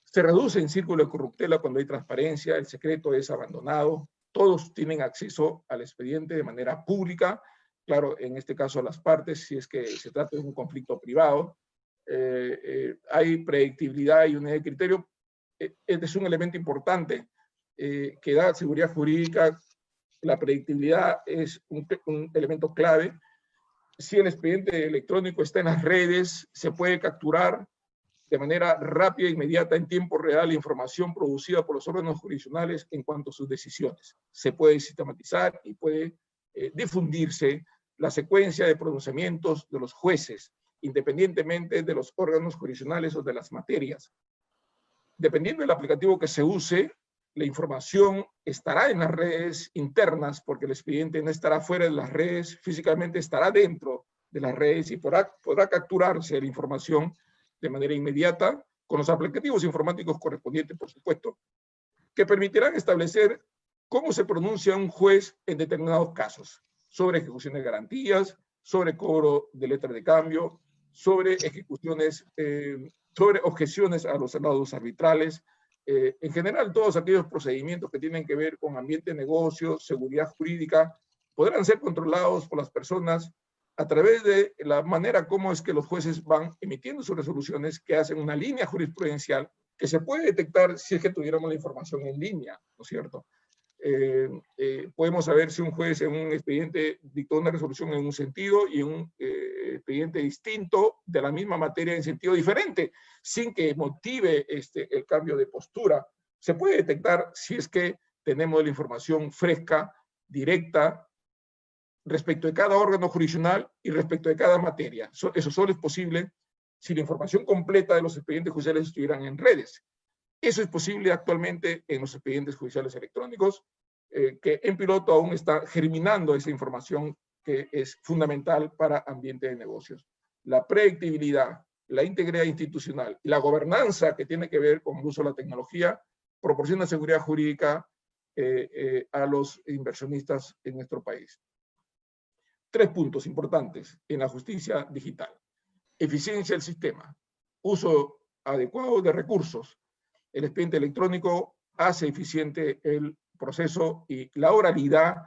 B: Se reduce en círculo de corruptela cuando hay transparencia, el secreto es abandonado, todos tienen acceso al expediente de manera pública, claro, en este caso las partes, si es que se trata de un conflicto privado. Hay predictibilidad y unidad de criterio. Este es un elemento importante que da seguridad jurídica. La predictibilidad es un elemento clave. Si el expediente electrónico está en las redes, se puede capturar de manera rápida e inmediata, en tiempo real, la información producida por los órganos jurisdiccionales en cuanto a sus decisiones. Se puede sistematizar y puede difundirse la secuencia de pronunciamientos de los jueces, independientemente de los órganos jurisdiccionales o de las materias. Dependiendo del aplicativo que se use, la información estará en las redes internas, porque el expediente no estará fuera de las redes, físicamente estará dentro de las redes y podrá capturarse la información de manera inmediata con los aplicativos informáticos correspondientes, por supuesto, que permitirán establecer cómo se pronuncia un juez en determinados casos, sobre ejecución de garantías, sobre cobro de letra de cambio, sobre ejecuciones, sobre objeciones a los laudos arbitrales, en general todos aquellos procedimientos que tienen que ver con ambiente de negocio, seguridad jurídica, podrán ser controlados por las personas a través de la manera como es que los jueces van emitiendo sus resoluciones, que hacen una línea jurisprudencial que se puede detectar si es que tuviéramos la información en línea, ¿no es cierto? Podemos saber si un juez en un expediente dictó una resolución en un sentido y en un expediente distinto de la misma materia en sentido diferente, sin que motive el cambio de postura. Se puede detectar si es que tenemos la información fresca, directa, respecto de cada órgano jurisdiccional y respecto de cada materia. Eso solo es posible si la información completa de los expedientes judiciales estuvieran en redes. Eso es posible actualmente en los expedientes judiciales electrónicos, que en piloto aún está germinando esa información que es fundamental para ambiente de negocios. La predictibilidad, la integridad institucional y la gobernanza que tiene que ver con el uso de la tecnología proporciona seguridad jurídica a los inversionistas en nuestro país. 3 puntos importantes en la justicia digital. Eficiencia del sistema, uso adecuado de recursos. El expediente electrónico hace eficiente el proceso y la oralidad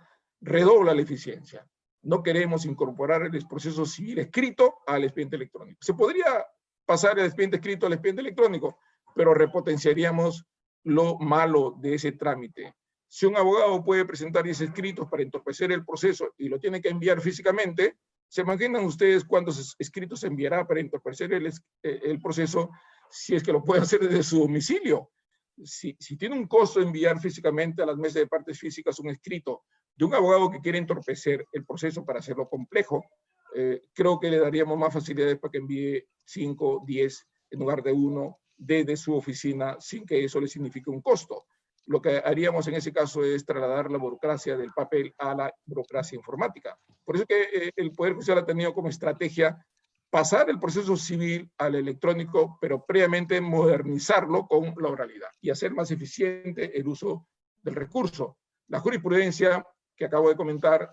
B: redobla la eficiencia. No queremos incorporar el proceso civil escrito al expediente electrónico. Se podría pasar el expediente escrito al expediente electrónico, pero repotenciaríamos lo malo de ese trámite. Si un abogado puede presentar 10 escritos para entorpecer el proceso y lo tiene que enviar físicamente, ¿se imaginan ustedes cuántos escritos enviará para entorpecer el proceso si es que lo puede hacer desde su domicilio? Si tiene un costo enviar físicamente a las mesas de partes físicas un escrito de un abogado que quiere entorpecer el proceso para hacerlo complejo, creo que le daríamos más facilidades para que envíe 5, 10 en lugar de 1 desde su oficina sin que eso le signifique un costo. Lo que haríamos en ese caso es trasladar la burocracia del papel a la burocracia informática. Por eso que el Poder Judicial ha tenido como estrategia pasar el proceso civil al electrónico, pero previamente modernizarlo con la oralidad y hacer más eficiente el uso del recurso. La jurisprudencia que acabo de comentar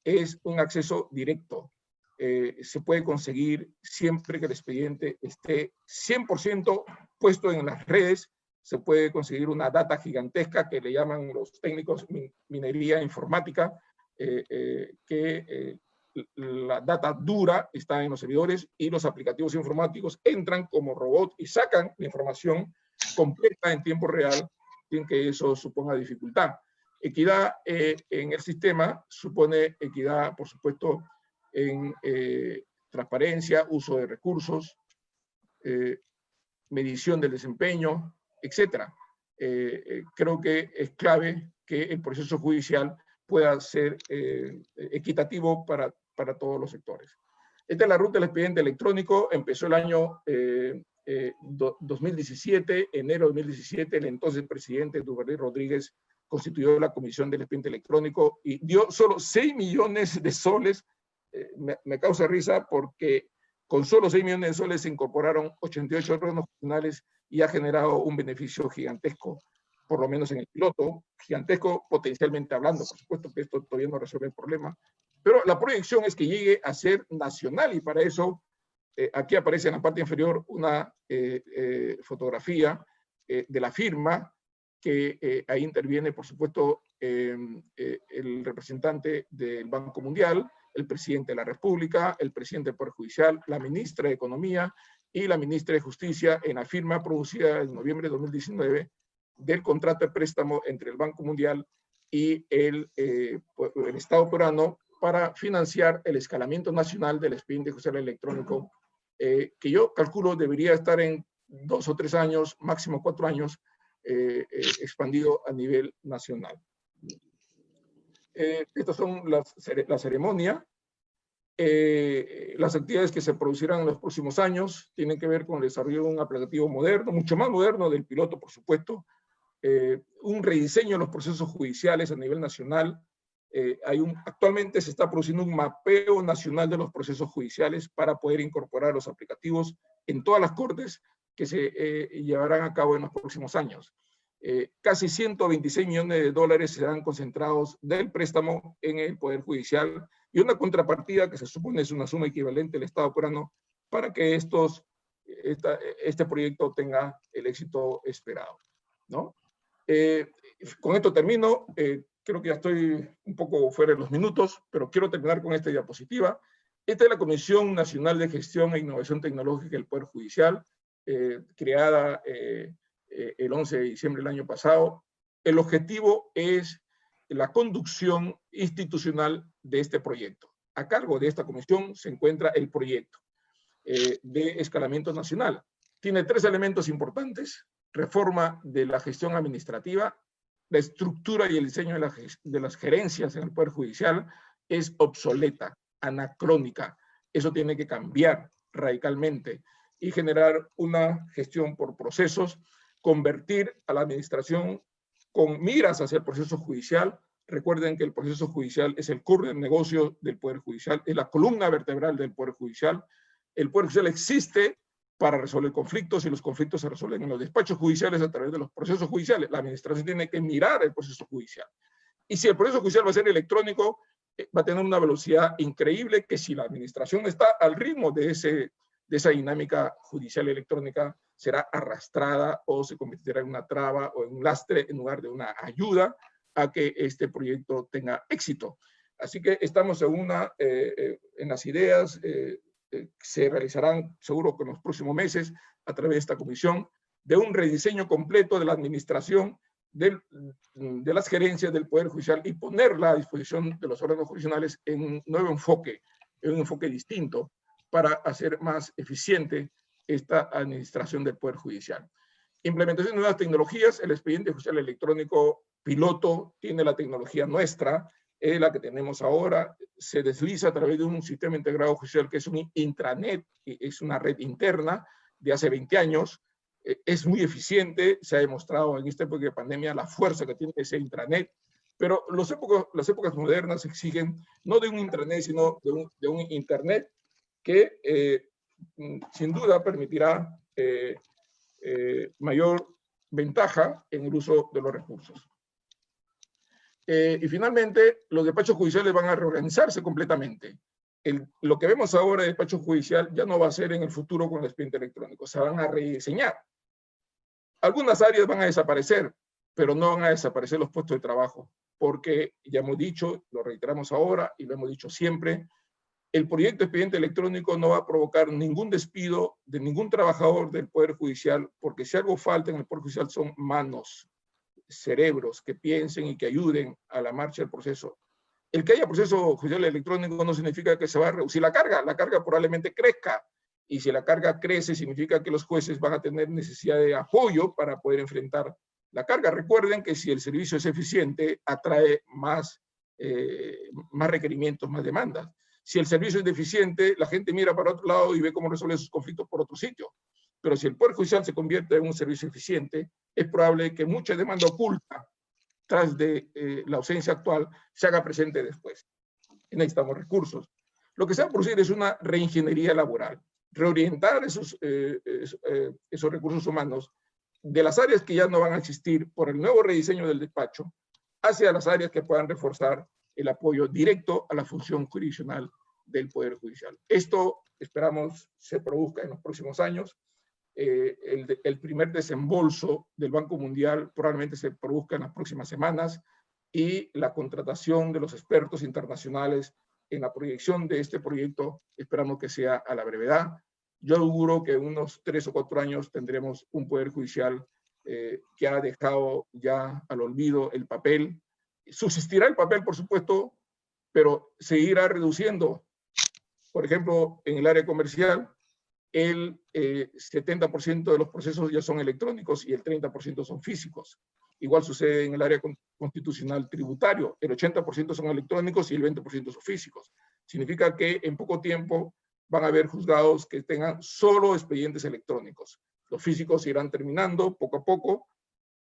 B: es un acceso directo. Se puede conseguir siempre que el expediente esté 100% puesto en las redes. Se puede conseguir una data gigantesca que le llaman los técnicos minería informática, la data dura está en los servidores y los aplicativos informáticos entran como robot y sacan la información completa en tiempo real sin que eso suponga dificultad. Equidad en el sistema supone equidad, por supuesto, en transparencia, uso de recursos, medición del desempeño, etcétera. Creo que es clave que el proceso judicial pueda ser equitativo para todos los sectores. Esta es la ruta del expediente electrónico. Empezó el año 2017, enero de 2017, el entonces presidente Duvergé Rodríguez constituyó la Comisión del Expediente Electrónico y dio solo 6 millones de soles. Me causa risa porque con solo 6 millones de soles se incorporaron 88 órganos nacionales y ha generado un beneficio gigantesco, por lo menos en el piloto, gigantesco potencialmente hablando. Por supuesto que esto todavía no resuelve el problema, pero la proyección es que llegue a ser nacional y para eso aquí aparece en la parte inferior una fotografía de la firma que ahí interviene, por supuesto, el representante del Banco Mundial, el presidente de la República, el presidente del Poder Judicial, la ministra de Economía y la ministra de Justicia en la firma producida en noviembre de 2019 del contrato de préstamo entre el Banco Mundial y el Estado peruano para financiar el escalamiento nacional del expediente judicial electrónico, que yo calculo debería estar en 2 o 3 años, máximo 4 años, expandido a nivel nacional. Estas son la ceremonia. Las actividades que se producirán en los próximos años tienen que ver con el desarrollo de un aplicativo moderno, mucho más moderno del piloto, por supuesto, un rediseño de los procesos judiciales a nivel nacional. Actualmente se está produciendo un mapeo nacional de los procesos judiciales para poder incorporar los aplicativos en todas las cortes que se llevarán a cabo en los próximos años. Casi 126 millones de dólares serán concentrados del préstamo en el Poder Judicial y una contrapartida que se supone es una suma equivalente al Estado peruano para que este proyecto tenga el éxito esperado, ¿no? Con esto termino. Creo que ya estoy un poco fuera de los minutos, pero quiero terminar con esta diapositiva. Esta es la Comisión Nacional de Gestión e Innovación Tecnológica del Poder Judicial, creada el 11 de diciembre del año pasado. El objetivo es la conducción institucional de este proyecto. A cargo de esta comisión se encuentra el proyecto de escalamiento nacional. Tiene 3 elementos importantes: reforma de la gestión administrativa, la estructura y el diseño de las gerencias en el Poder Judicial es obsoleta, anacrónica. Eso tiene que cambiar radicalmente y generar una gestión por procesos, convertir a la administración con miras hacia el proceso judicial. Recuerden que el proceso judicial es el core del negocio del Poder Judicial, es la columna vertebral del Poder Judicial. El Poder Judicial existe para resolver conflictos y los conflictos se resuelven en los despachos judiciales a través de los procesos judiciales. La administración tiene que mirar el proceso judicial. Y si el proceso judicial va a ser electrónico, va a tener una velocidad increíble que si la administración está al ritmo de esa dinámica judicial electrónica, será arrastrada o se convertirá en una traba o en un lastre en lugar de una ayuda a que este proyecto tenga éxito. Así que estamos en las ideas, se realizarán seguro que en los próximos meses a través de esta comisión, de un rediseño completo de la administración de las gerencias del Poder Judicial y ponerla a disposición de los órganos jurisdiccionales en un nuevo enfoque, en un enfoque distinto para hacer más eficiente esta administración del Poder Judicial. Implementación de nuevas tecnologías. El expediente judicial electrónico piloto tiene la tecnología nuestra, la que tenemos ahora, se desliza a través de un sistema integrado judicial que es un intranet, es una red interna de hace 20 años, es muy eficiente, se ha demostrado en esta época de pandemia la fuerza que tiene ese intranet, pero las épocas modernas exigen no de un intranet, sino de un internet que sin duda permitirá mayor ventaja en el uso de los recursos. Y finalmente, los despachos judiciales van a reorganizarse completamente. Lo que vemos ahora de despacho judicial ya no va a ser en el futuro con el expediente electrónico, se van a rediseñar. Algunas áreas van a desaparecer, pero no van a desaparecer los puestos de trabajo, porque ya hemos dicho, lo reiteramos ahora y lo hemos dicho siempre, el proyecto de expediente electrónico no va a provocar ningún despido de ningún trabajador del Poder Judicial, porque si algo falta en el Poder Judicial son manos, cerebros que piensen y que ayuden a la marcha del proceso. El que haya proceso judicial electrónico no significa que se va a reducir la carga probablemente crezca, y si la carga crece significa que los jueces van a tener necesidad de apoyo para poder enfrentar la carga. Recuerden que si el servicio es eficiente, atrae más requerimientos, más demandas. Si el servicio es deficiente, la gente mira para otro lado y ve cómo resuelve sus conflictos por otro sitio. Pero si el Poder Judicial se convierte en un servicio eficiente, es probable que mucha demanda oculta tras de la ausencia actual se haga presente después. Y necesitamos recursos. Lo que se va a producir es una reingeniería laboral, reorientar esos recursos humanos de las áreas que ya no van a existir por el nuevo rediseño del despacho hacia las áreas que puedan reforzar el apoyo directo a la función jurisdiccional del Poder Judicial. Esto esperamos se produzca en los próximos años. El primer desembolso del Banco Mundial probablemente se produzca en las próximas semanas y la contratación de los expertos internacionales en la proyección de este proyecto esperamos que sea a la brevedad. Yo auguro que en unos 3 o 4 años tendremos un Poder Judicial que ha dejado ya al olvido el papel. Subsistirá el papel, por supuesto, pero seguirá reduciendo. Por ejemplo, en el área comercial, el 70% de los procesos ya son electrónicos y el 30% son físicos. Igual sucede en el área constitucional tributario, el 80% son electrónicos y el 20% son físicos. Significa que en poco tiempo van a haber juzgados que tengan solo expedientes electrónicos. Los físicos irán terminando poco a poco,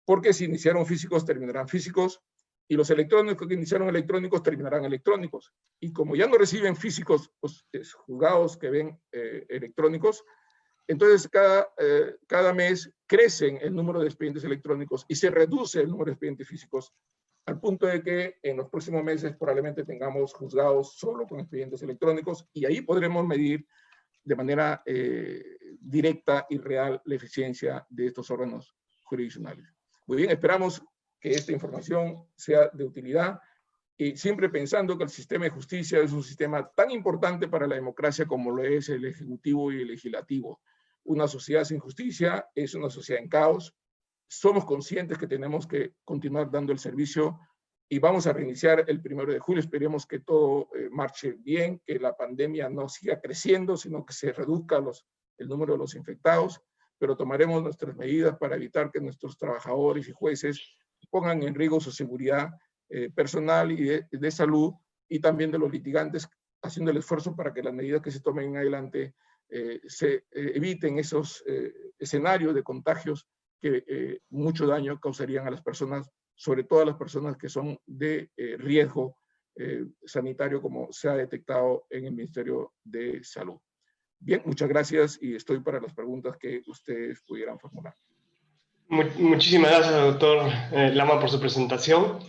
B: porque si iniciaron físicos, terminarán físicos, y los electrónicos que iniciaron electrónicos terminarán electrónicos. Y como ya no reciben físicos los juzgados que ven electrónicos, entonces cada mes crecen el número de expedientes electrónicos y se reduce el número de expedientes físicos, al punto de que en los próximos meses probablemente tengamos juzgados solo con expedientes electrónicos, y ahí podremos medir de manera directa y real la eficiencia de estos órganos jurisdiccionales. Muy bien, esperamos que esta información sea de utilidad y siempre pensando que el sistema de justicia es un sistema tan importante para la democracia como lo es el ejecutivo y el legislativo. Una sociedad sin justicia es una sociedad en caos. Somos conscientes que tenemos que continuar dando el servicio y vamos a reiniciar el 1 de julio. Esperemos que todo marche bien, que la pandemia no siga creciendo, sino que se reduzca el número de los infectados, pero tomaremos nuestras medidas para evitar que nuestros trabajadores y jueces pongan en riesgo su seguridad personal y de salud, y también de los litigantes, haciendo el esfuerzo para que las medidas que se tomen en adelante se eviten esos escenarios de contagios que mucho daño causarían a las personas, sobre todo a las personas que son de riesgo sanitario, como se ha detectado en el Ministerio de Salud. Bien, muchas gracias y estoy para las preguntas que ustedes pudieran formular.
D: Muchísimas gracias, doctor Lama, por su presentación.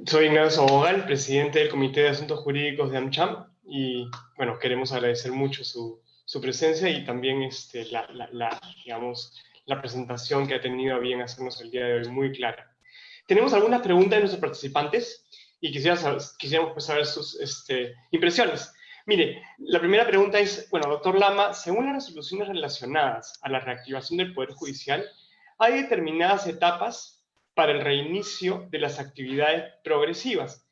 D: Soy Ignacio Bogal, presidente del Comité de Asuntos Jurídicos de AmCham, y bueno, queremos agradecer mucho su presencia y también digamos, la presentación que ha tenido a bien hacernos el día de hoy, muy clara. Tenemos algunas preguntas de nuestros participantes y quisiéramos pues, saber sus impresiones. Mire, la primera pregunta es, bueno, doctor Lama, según las resoluciones relacionadas a la reactivación del Poder Judicial, hay determinadas etapas para el reinicio de las actividades progresivas.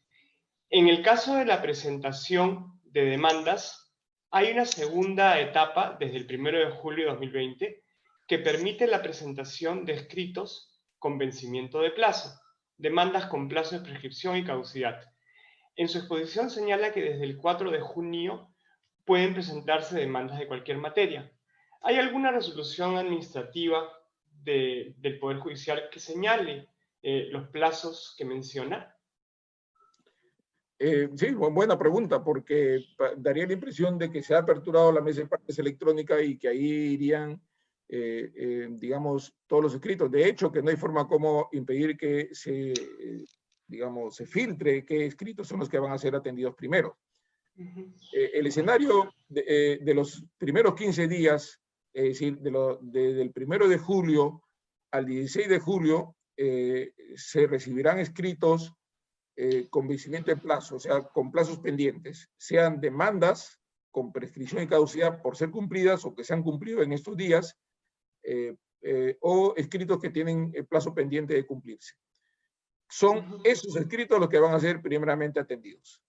D: En el caso de la presentación de demandas, hay una segunda etapa desde el 1 de julio de 2020 que permite la presentación de escritos con vencimiento de plazo, demandas con plazo de prescripción y caducidad. En su exposición señala que desde el 4 de junio pueden presentarse demandas de cualquier materia. ¿Hay alguna resolución administrativa del Poder Judicial que señale los plazos que menciona?
B: Sí, buena pregunta, porque daría la impresión de que se ha aperturado la mesa de partes electrónica y que ahí irían, digamos, todos los escritos. De hecho, que no hay forma como impedir que digamos, se filtre qué escritos son los que van a ser atendidos primero. El escenario de los primeros 15 días, es decir, desde el 1 de julio al 16 de julio, se recibirán escritos con vencimiento de plazo, o sea, con plazos pendientes, sean demandas con prescripción y caducidad por ser cumplidas o que se han cumplido en estos días, o escritos que tienen plazo pendiente de cumplirse. Son esos escritos los que van a ser primeramente atendidos.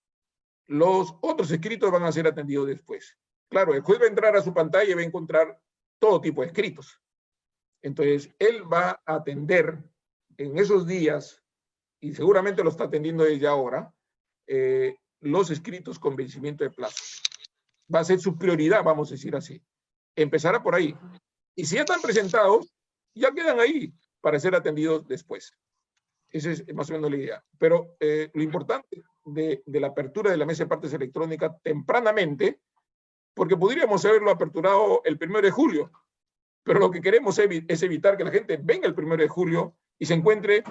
B: Los otros escritos van a ser atendidos después. Claro, el juez va a entrar a su pantalla y va a encontrar todo tipo de escritos. Entonces, él va a atender en esos días, y seguramente lo está atendiendo desde ahora, los escritos con vencimiento de plazo. Va a ser su prioridad, vamos a decir así. Empezará por ahí. Y si ya están presentados, ya quedan ahí para ser atendidos después. Esa es más o menos la idea. Pero lo importante de la apertura de la mesa de partes electrónica tempranamente, porque podríamos haberlo aperturado el 1 de julio, pero lo que queremos es evitar que la gente venga el 1 de julio y se encuentre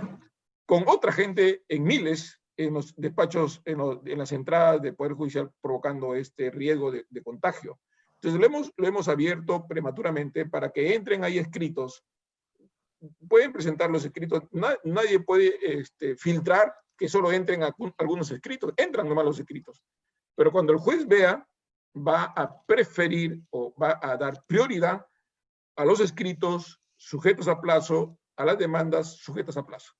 B: con otra gente en miles en los despachos, en las entradas del Poder Judicial, provocando este riesgo de contagio. Entonces lo hemos abierto prematuramente para que entren ahí escritos. Pueden presentar los escritos, nadie puede filtrar que solo entren algunos escritos, entran nomás los escritos. Pero cuando el juez vea, va a preferir o va a dar prioridad a los escritos sujetos a plazo, a las demandas sujetas a plazo.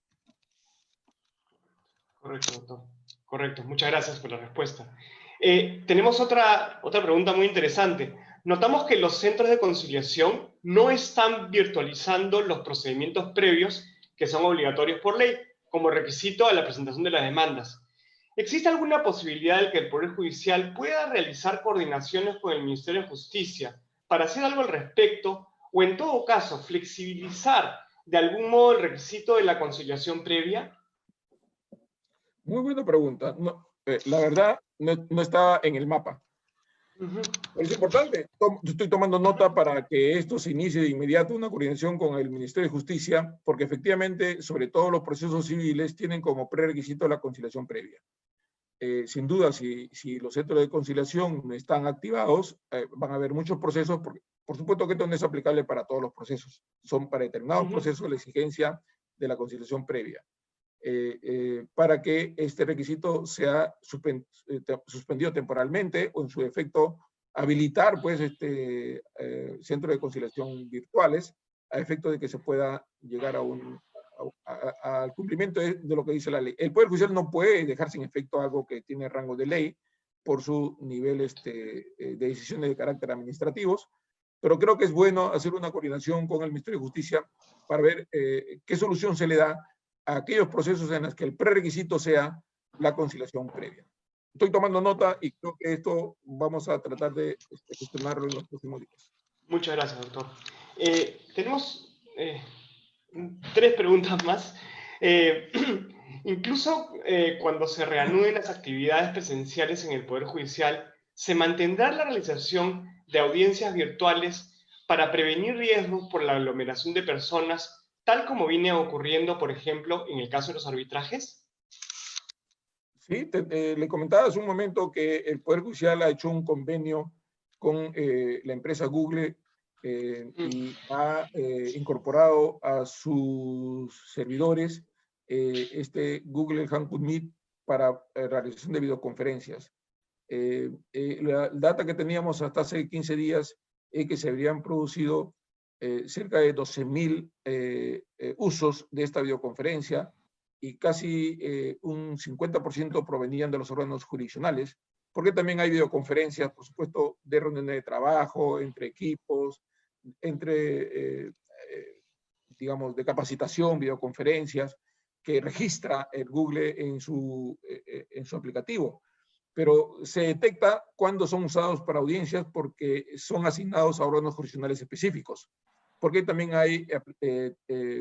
D: Correcto, doctor. Correcto. Muchas gracias por la respuesta. Tenemos otra pregunta muy interesante. Notamos que los centros de conciliación no están virtualizando los procedimientos previos que son obligatorios por ley, como requisito a la presentación de las demandas. ¿Existe alguna posibilidad de que el Poder Judicial pueda realizar coordinaciones con el Ministerio de Justicia para hacer algo al respecto, o en todo caso, flexibilizar de algún modo el requisito de la conciliación previa?
B: Muy buena pregunta. No, la verdad, no está en el mapa. Es importante. Estoy tomando nota para que esto se inicie de inmediato una coordinación con el Ministerio de Justicia, porque efectivamente, sobre todo los procesos civiles, tienen como prerequisito la conciliación previa. Sin duda, si los centros de conciliación están activados, van a haber muchos procesos, porque por supuesto que esto no es aplicable para todos los procesos. Son para determinados procesos la exigencia de la conciliación previa. para que este requisito sea suspendido temporalmente o en su defecto habilitar pues centros de conciliación virtuales a efecto de que se pueda llegar al cumplimiento de lo que dice la ley. El Poder Judicial no puede dejar sin efecto algo que tiene rango de ley por su nivel de decisiones de carácter administrativos, pero creo que es bueno hacer una coordinación con el Ministerio de Justicia para ver qué solución se le da a aquellos procesos en los que el prerequisito sea la conciliación previa. Estoy tomando nota y creo que esto vamos a tratar de gestionarlo en los próximos días.
D: Muchas gracias, doctor. Tenemos 3 preguntas más. Incluso cuando se reanuden las actividades presenciales en el Poder Judicial, ¿se mantendrá la realización de audiencias virtuales para prevenir riesgos por la aglomeración de personas, tal como viene ocurriendo, por ejemplo, en el caso de los arbitrajes?
B: Sí, le comentaba hace un momento que el Poder Judicial ha hecho un convenio con la empresa Google y ha incorporado a sus servidores Google Hangout Meet para realización de videoconferencias. La data que teníamos hasta hace 15 días es que se habrían producido cerca de 12.000 usos de esta videoconferencia y casi un 50% provenían de los órganos jurisdiccionales, porque también hay videoconferencias, por supuesto, de reuniones de trabajo, entre equipos, entre, digamos, de capacitación, videoconferencias, que registra el Google en su aplicativo. Pero se detecta cuando son usados para audiencias porque son asignados a órganos jurisdiccionales específicos. Porque también hay,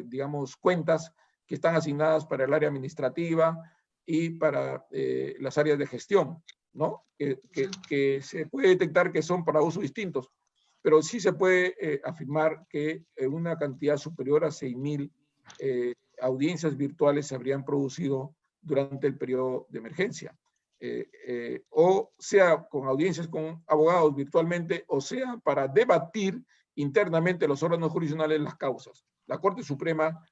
B: digamos, cuentas que están asignadas para el área administrativa y para las áreas de gestión, ¿no? Que se puede detectar que son para usos distintos, pero sí se puede afirmar que una cantidad superior a 6.000 audiencias virtuales se habrían producido durante el periodo de emergencia. O sea, con audiencias con abogados virtualmente, o sea, para debatir internamente los órganos jurisdiccionales las causas. La Corte Suprema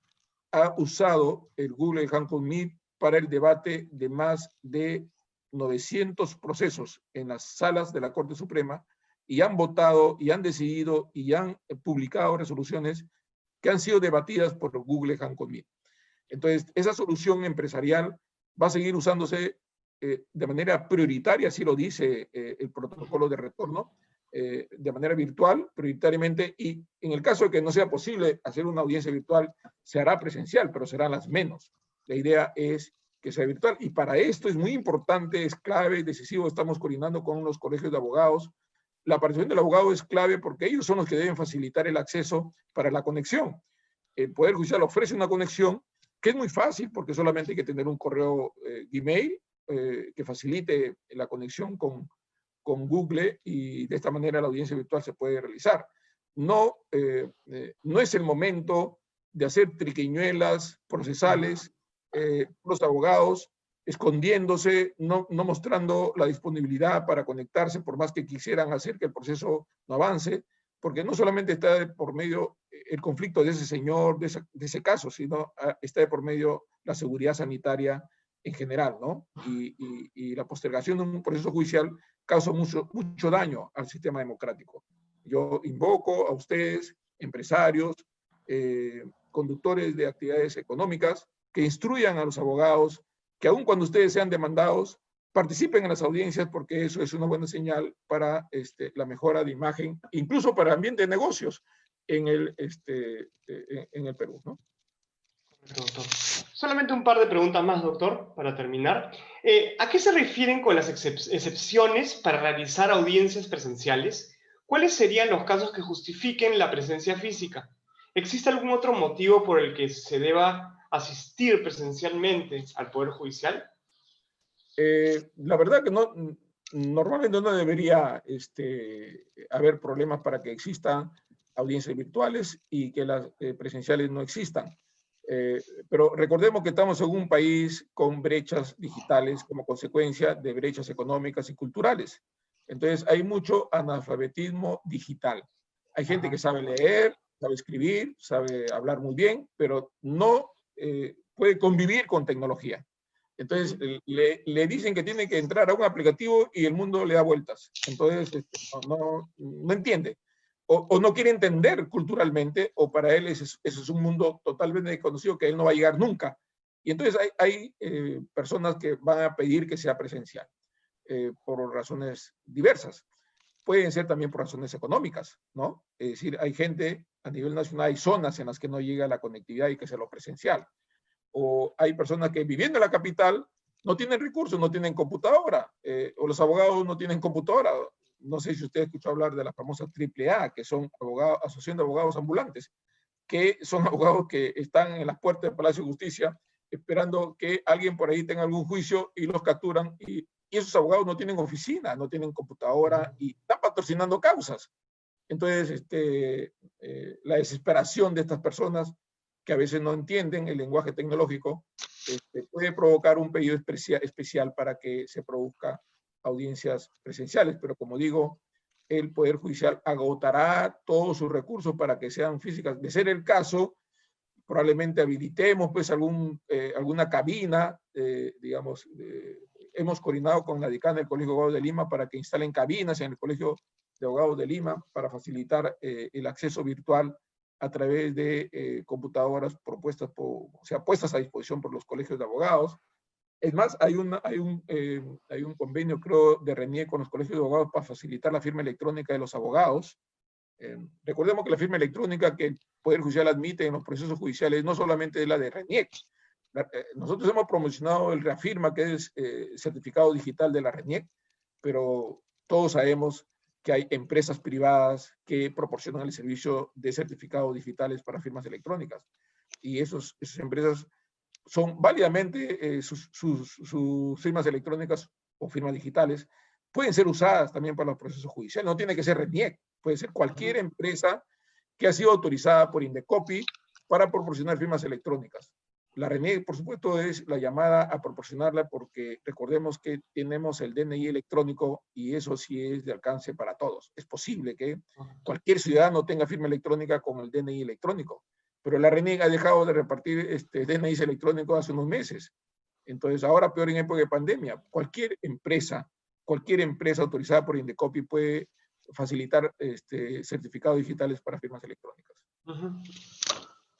B: ha usado el Google Hangout Meet para el debate de más de 900 procesos en las salas de la Corte Suprema y han votado y han decidido y han publicado resoluciones que han sido debatidas por Google Hangout Meet. Entonces, esa solución empresarial va a seguir usándose de manera prioritaria, así lo dice el protocolo de retorno, de manera virtual, prioritariamente, y en el caso de que no sea posible hacer una audiencia virtual, se hará presencial, pero serán las menos. La idea es que sea virtual, y para esto es muy importante, es clave, decisivo, estamos coordinando con los colegios de abogados. La participación del abogado es clave porque ellos son los que deben facilitar el acceso para la conexión. El Poder Judicial ofrece una conexión que es muy fácil porque solamente hay que tener un correo Gmail que facilite la conexión con Google y de esta manera la audiencia virtual se puede realizar. No, no es el momento de hacer triquiñuelas procesales, los abogados escondiéndose, no mostrando la disponibilidad para conectarse, por más que quisieran hacer que el proceso no avance, porque no solamente está de por medio el conflicto de ese señor, de ese caso, sino está de por medio la seguridad sanitaria en general, ¿no? Y la postergación de un proceso judicial causa mucho daño al sistema democrático. Yo invoco a ustedes, empresarios, conductores de actividades económicas, que instruyan a los abogados, que aun cuando ustedes sean demandados, participen en las audiencias porque eso es una buena señal para la mejora de imagen, incluso para el ambiente de negocios en el Perú, ¿no?
D: Doctor. Solamente un par de preguntas más, doctor, para terminar. ¿A qué se refieren con las excepciones para realizar audiencias presenciales? ¿Cuáles serían los casos que justifiquen la presencia física? ¿Existe algún otro motivo por el que se deba asistir presencialmente al Poder Judicial?
B: La verdad que no, normalmente no debería haber problemas para que existan audiencias virtuales y que las presenciales no existan. Pero recordemos que estamos en un país con brechas digitales como consecuencia de brechas económicas y culturales. Entonces hay mucho analfabetismo digital. Hay gente que sabe leer, sabe escribir, sabe hablar muy bien, pero no puede convivir con tecnología. Entonces, le dicen que tiene que entrar a un aplicativo y el mundo le da vueltas. Entonces, no entiende. O no quiere entender culturalmente, o para él ese es un mundo totalmente desconocido que él no va a llegar nunca. Y entonces hay personas que van a pedir que sea presencial, por razones diversas. Pueden ser también por razones económicas, ¿no? Es decir, hay gente a nivel nacional, hay zonas en las que no llega la conectividad y que sea lo presencial. O hay personas que viviendo en la capital no tienen recursos, no tienen computadora, o los abogados no tienen computadora. No sé si usted escuchó hablar de la famosa AAA, que son Asociación de Abogados Ambulantes, que son abogados que están en las puertas del Palacio de Justicia esperando que alguien por ahí tenga algún juicio y los capturan, y esos abogados no tienen oficina, no tienen computadora y están patrocinando causas. Entonces, la desesperación de estas personas que a veces no entienden el lenguaje tecnológico, puede provocar un pedido especial para que se produzca audiencias presenciales, pero como digo, el Poder Judicial agotará todos sus recursos para que sean físicas. De ser el caso, probablemente habilitemos pues alguna cabina, digamos, hemos coordinado con la decana del Colegio de Abogados de Lima para que instalen cabinas en el Colegio de Abogados de Lima para facilitar el acceso virtual a través de computadoras puestas a disposición por los colegios de abogados. Es más, hay un convenio, creo, de RENIEC con los colegios de abogados para facilitar la firma electrónica de los abogados. Recordemos que la firma electrónica que el Poder Judicial admite en los procesos judiciales no solamente es la de RENIEC. Nosotros hemos promocionado el Reafirma, que es certificado digital de la RENIEC, pero todos sabemos que hay empresas privadas que proporcionan el servicio de certificados digitales para firmas electrónicas. Y esas empresas son válidamente sus firmas electrónicas o firmas digitales, pueden ser usadas también para los procesos judiciales. No tiene que ser RENIEC, puede ser cualquier empresa que ha sido autorizada por Indecopi para proporcionar firmas electrónicas. La RENIEC, por supuesto, es la llamada a proporcionarla porque recordemos que tenemos el DNI electrónico y eso sí es de alcance para todos. Es posible que cualquier ciudadano tenga firma electrónica con el DNI electrónico, pero la RENIEC ha dejado de repartir DNIs electrónicos hace unos meses. Entonces, ahora peor en época de pandemia, cualquier empresa autorizada por Indecopi puede facilitar certificados digitales para firmas electrónicas.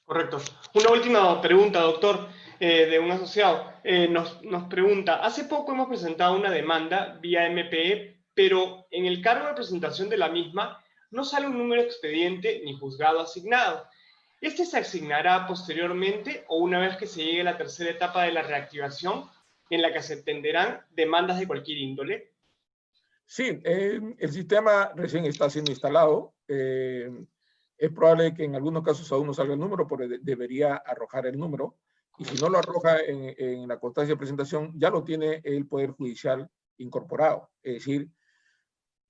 D: Correcto. Una última pregunta, doctor, de un asociado. Nos pregunta, hace poco hemos presentado una demanda vía MPE, pero en el cargo de presentación de la misma no sale un número de expediente ni juzgado asignado. ¿Este se asignará posteriormente o una vez que se llegue a la tercera etapa de la reactivación, en la que se atenderán demandas de cualquier índole?
B: Sí, el sistema recién está siendo instalado. Es probable que en algunos casos aún no salga el número, pero debería arrojar el número. Y si no lo arroja en la constancia de presentación, ya lo tiene el Poder Judicial incorporado. Es decir,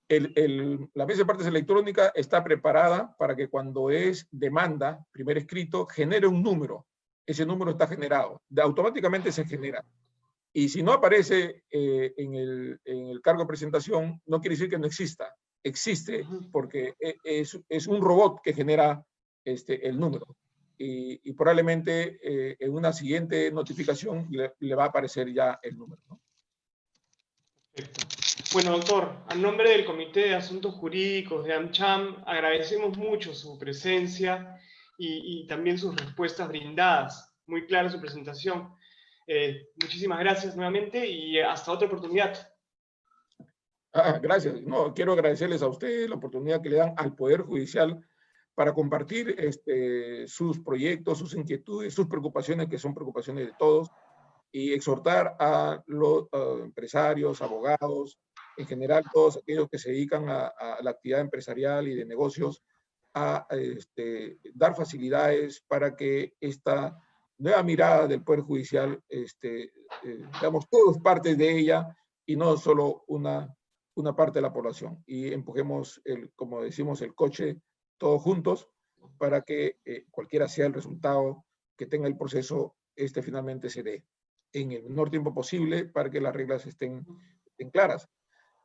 B: la mesa de partes electrónica está preparada para que cuando es demanda, primer escrito, genere un número. Ese número está generado. Automáticamente se genera. Y si no aparece en el cargo de presentación, no quiere decir que no exista. Existe porque es un robot que genera el número. Y probablemente en una siguiente notificación le va a aparecer ya el número, ¿no?
D: Perfecto. Bueno, doctor, a nombre del Comité de Asuntos Jurídicos de AmCham, agradecemos mucho su presencia y también sus respuestas brindadas. Muy clara su presentación. Muchísimas gracias nuevamente y hasta otra oportunidad.
B: Gracias. No, quiero agradecerles a ustedes la oportunidad que le dan al Poder Judicial para compartir sus proyectos, sus inquietudes, sus preocupaciones, que son preocupaciones de todos, y exhortar a los empresarios, abogados, en general todos aquellos que se dedican a la actividad empresarial y de negocios, a dar facilidades para que esta nueva mirada del Poder Judicial, digamos, todos partes de ella y no solo una parte de la población. Y empujemos, como decimos, el coche todos juntos para que cualquiera sea el resultado que tenga el proceso, finalmente se dé en el menor tiempo posible para que las reglas estén claras.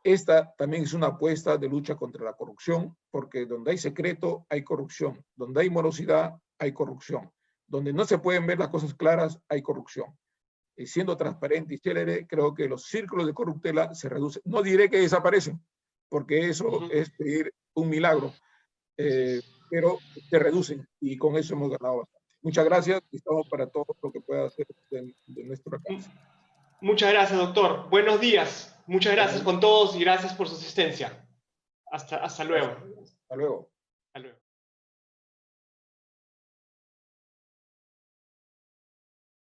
B: Esta también es una apuesta de lucha contra la corrupción, porque donde hay secreto hay corrupción, donde hay morosidad hay corrupción, donde no se pueden ver las cosas claras, hay corrupción. Siendo transparente y célere, creo que los círculos de corruptela se reducen. No diré que desaparecen, porque eso es pedir un milagro, pero se reducen y con eso hemos ganado bastante. Muchas gracias y estamos para todo lo que pueda hacer de nuestro alcance.
D: Muchas gracias, doctor. Buenos días. Muchas gracias con todos y gracias por su asistencia. Hasta luego.
B: Hasta luego.
D: Hasta luego.